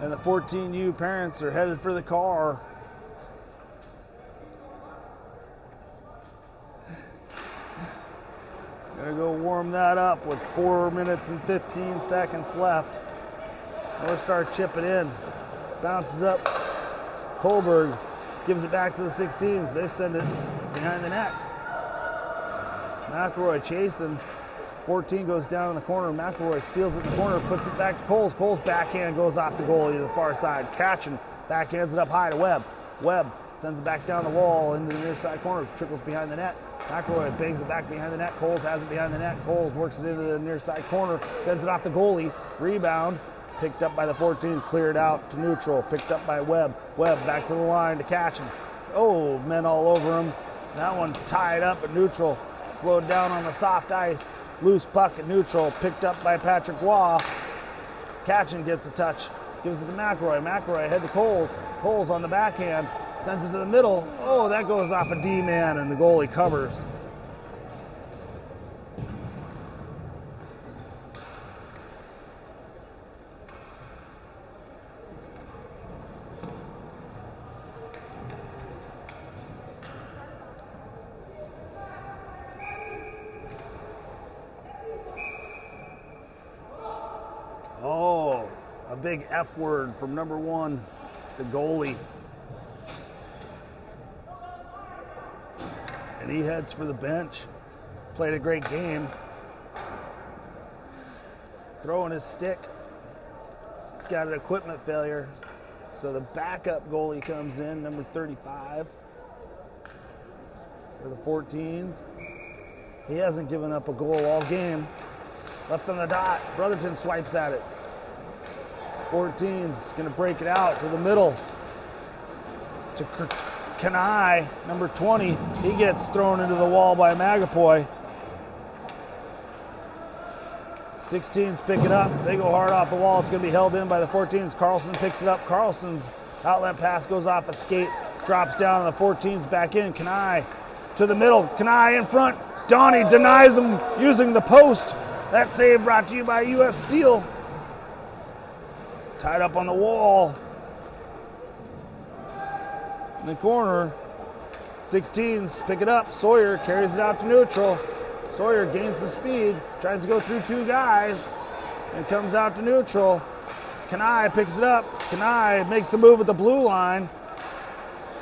and the 14U parents are headed for the car. Gonna go warm that up with 4 minutes and 15 seconds left. North Star chip it in. Bounces up. Kohlberg gives it back to the 16s. They send it behind the net. McRoy chasing. 14 goes down in the corner. McRoy steals it in the corner, puts it back to Coles. Coles backhand goes off the goalie to the far side. Catchin backhands it up high to Webb. Webb sends it back down the wall into the near side corner. Trickles behind the net. McRoy bangs it back behind the net. Coles has it behind the net. Coles works it into the near side corner. Sends it off the goalie. Rebound. Picked up by the 14s. Cleared out to neutral. Picked up by Webb. Webb back to the line to Catchin. Oh, men all over him. That one's tied up at neutral. Slowed down on the soft ice. Loose puck at neutral, picked up by Patrick Waugh. Catchin gets a touch, gives it to McRoy. McRoy ahead to Coles. Coles on the backhand, sends it to the middle. Oh, that goes off a D-man, and the goalie covers. big F word from number 1, the goalie. And he heads for the bench. Played a great game. Throwing his stick. He's got an equipment failure. So the backup goalie comes in, number 35 for the 14s. He hasn't given up a goal all game. Left on the dot. Brotherton swipes at it. 14's going to break it out to the middle. To Kanai, number 20. He gets thrown into the wall by Magapoy. 16s pick it up. They go hard off the wall. It's going to be held in by the 14s. Carlson picks it up. Carlson's outlet pass goes off a skate. Drops down on the 14s back in. Kanai to the middle. Kanai in front. Donnie denies him using the post. That save brought to you by U.S. Steel. Tied up on the wall. In the corner. 16s pick it up. Sawyer carries it out to neutral. Sawyer gains some speed, tries to go through 2 guys, and comes out to neutral. Kanai picks it up. Kanai makes the move at the blue line,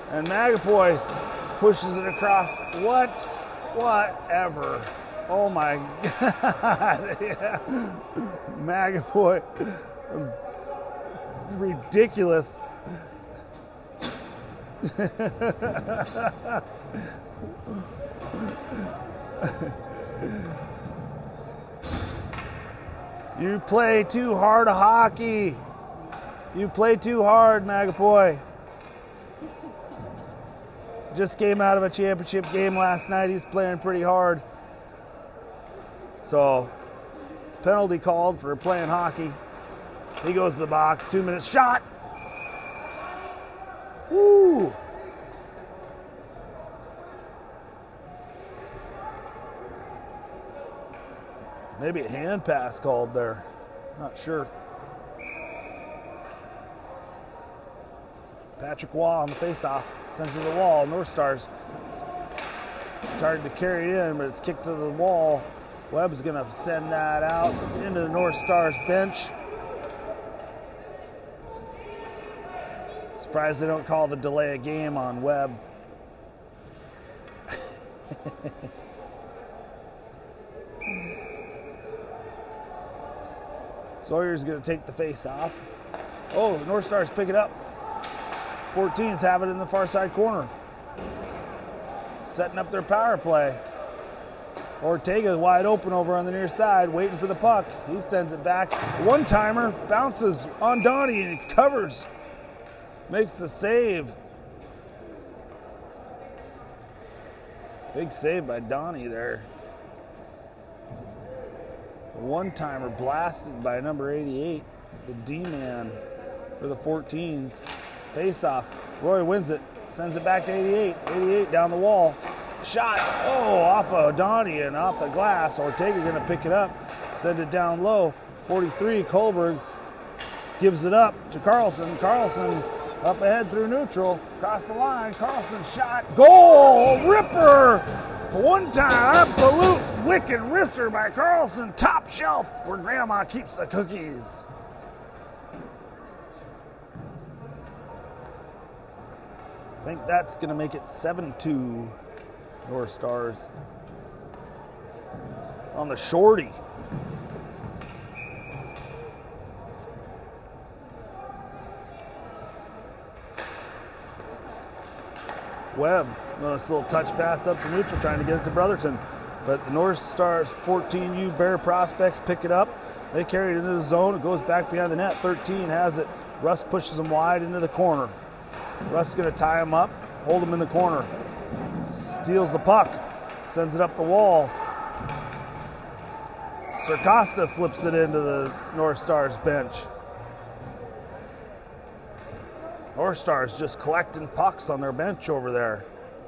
and Magapoy pushes it across. Whatever. Oh my God. Yeah. Magapoy. Ridiculous. You play too hard a hockey. You play too hard, Magapoy. Just came out of a championship game last night. He's playing pretty hard. So, penalty called for playing hockey. He goes to the box. 2 minutes shot. Woo! Maybe a hand pass called there. Not sure. Patrick Waugh on the faceoff. Sends it to the wall. North Stars started to carry it in, but it's kicked to the wall. Webb's going to send that out into the North Stars bench. Surprised they don't call the delay of game on Webb. Sawyer's going to take the face off. Oh, the North Stars pick it up. 14s have it in the far side corner. Setting up their power play. Ortega wide open over on the near side, waiting for the puck. He sends it back. One-timer bounces on Donnie and he covers. Makes the save. Big save by Donnie there. A one-timer blasted by number 88, the D-man for the 14s. Face-off. Roy wins it. Sends it back to 88. 88 down the wall. Shot. Oh, off of Donnie and off the glass. Ortega going to pick it up. Send it down low. 43, Kohlberg gives it up to Carlson. Carlson up ahead through neutral. Across the line. Carlson shot. Goal! Ripper! One time absolute wicked wrister by Carlson. Top shelf where Grandma keeps the cookies. I think that's going to make it 7-2 North Stars on the shorty. Webb, nice little touch pass up to neutral, trying to get it to Brotherton. But the North Stars 14U Bear prospects pick it up. They carry it into the zone. It goes back behind the net. 13 has it. Russ pushes him wide into the corner. Russ is going to tie him up, hold him in the corner. Steals the puck, sends it up the wall. Sarcosta flips it into the North Stars bench. North Stars just collecting pucks on their bench over there.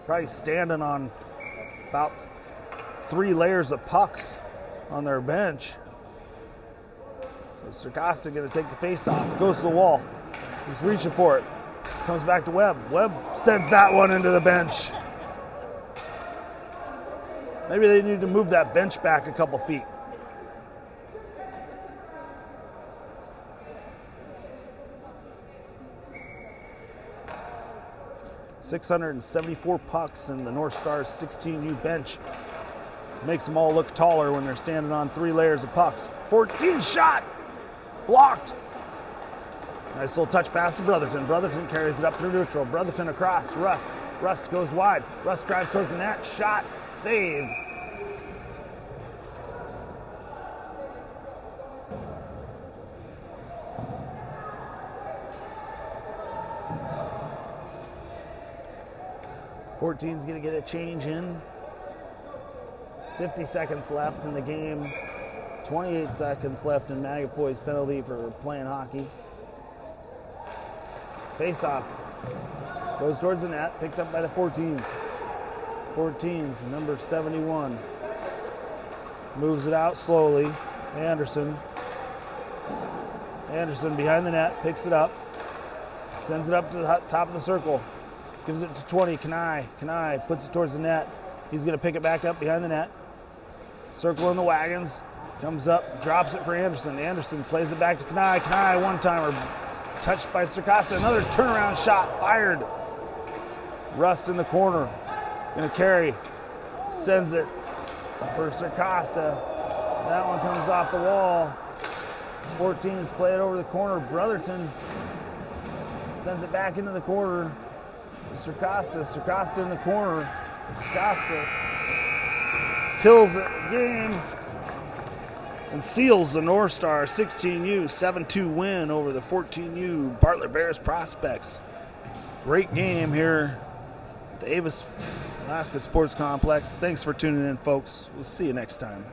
Probably standing on about 3 layers of pucks on their bench. So Sarcosta going to take the face off, goes to the wall. He's reaching for it. Comes back to Webb. Webb sends that one into the bench. Maybe they need to move that bench back a couple feet. 674 pucks in the North Stars 16U bench. Makes them all look taller when they're standing on 3 layers of pucks. 14 shot! Blocked! Nice little touch pass to Brotherton. Brotherton carries it up through neutral. Brotherton across to Rust. Rust goes wide. Rust drives towards the net. Shot. Save. Fourteen's going to get a change in. 50 seconds left in the game. 28 seconds left in Magapoy's penalty for playing hockey. Face-off. Goes towards the net. Picked up by the 14s. 14s, number 71. Moves it out slowly. Anderson. Anderson behind the net. Picks it up. Sends it up to the top of the circle. Gives it to 20. Kanai. Kanai puts it towards the net. He's going to pick it back up behind the net. Circle in the wagons. Comes up, drops it for Anderson. Anderson plays it back to Kanai. Kanai, one-timer. Touched by Circosta. Another turnaround shot fired. Rust in the corner. Going to carry. Sends it for Circosta. That one comes off the wall. 14s play it over the corner. Brotherton sends it back into the corner. Circosta. Circosta in the corner. Circosta kills the game and seals the North Star 16U 7-2 win over the 14U Bartlett Bears Prospects. Great game here at the Avis Alaska Sports Complex. Thanks for tuning in, folks. We'll see you next time.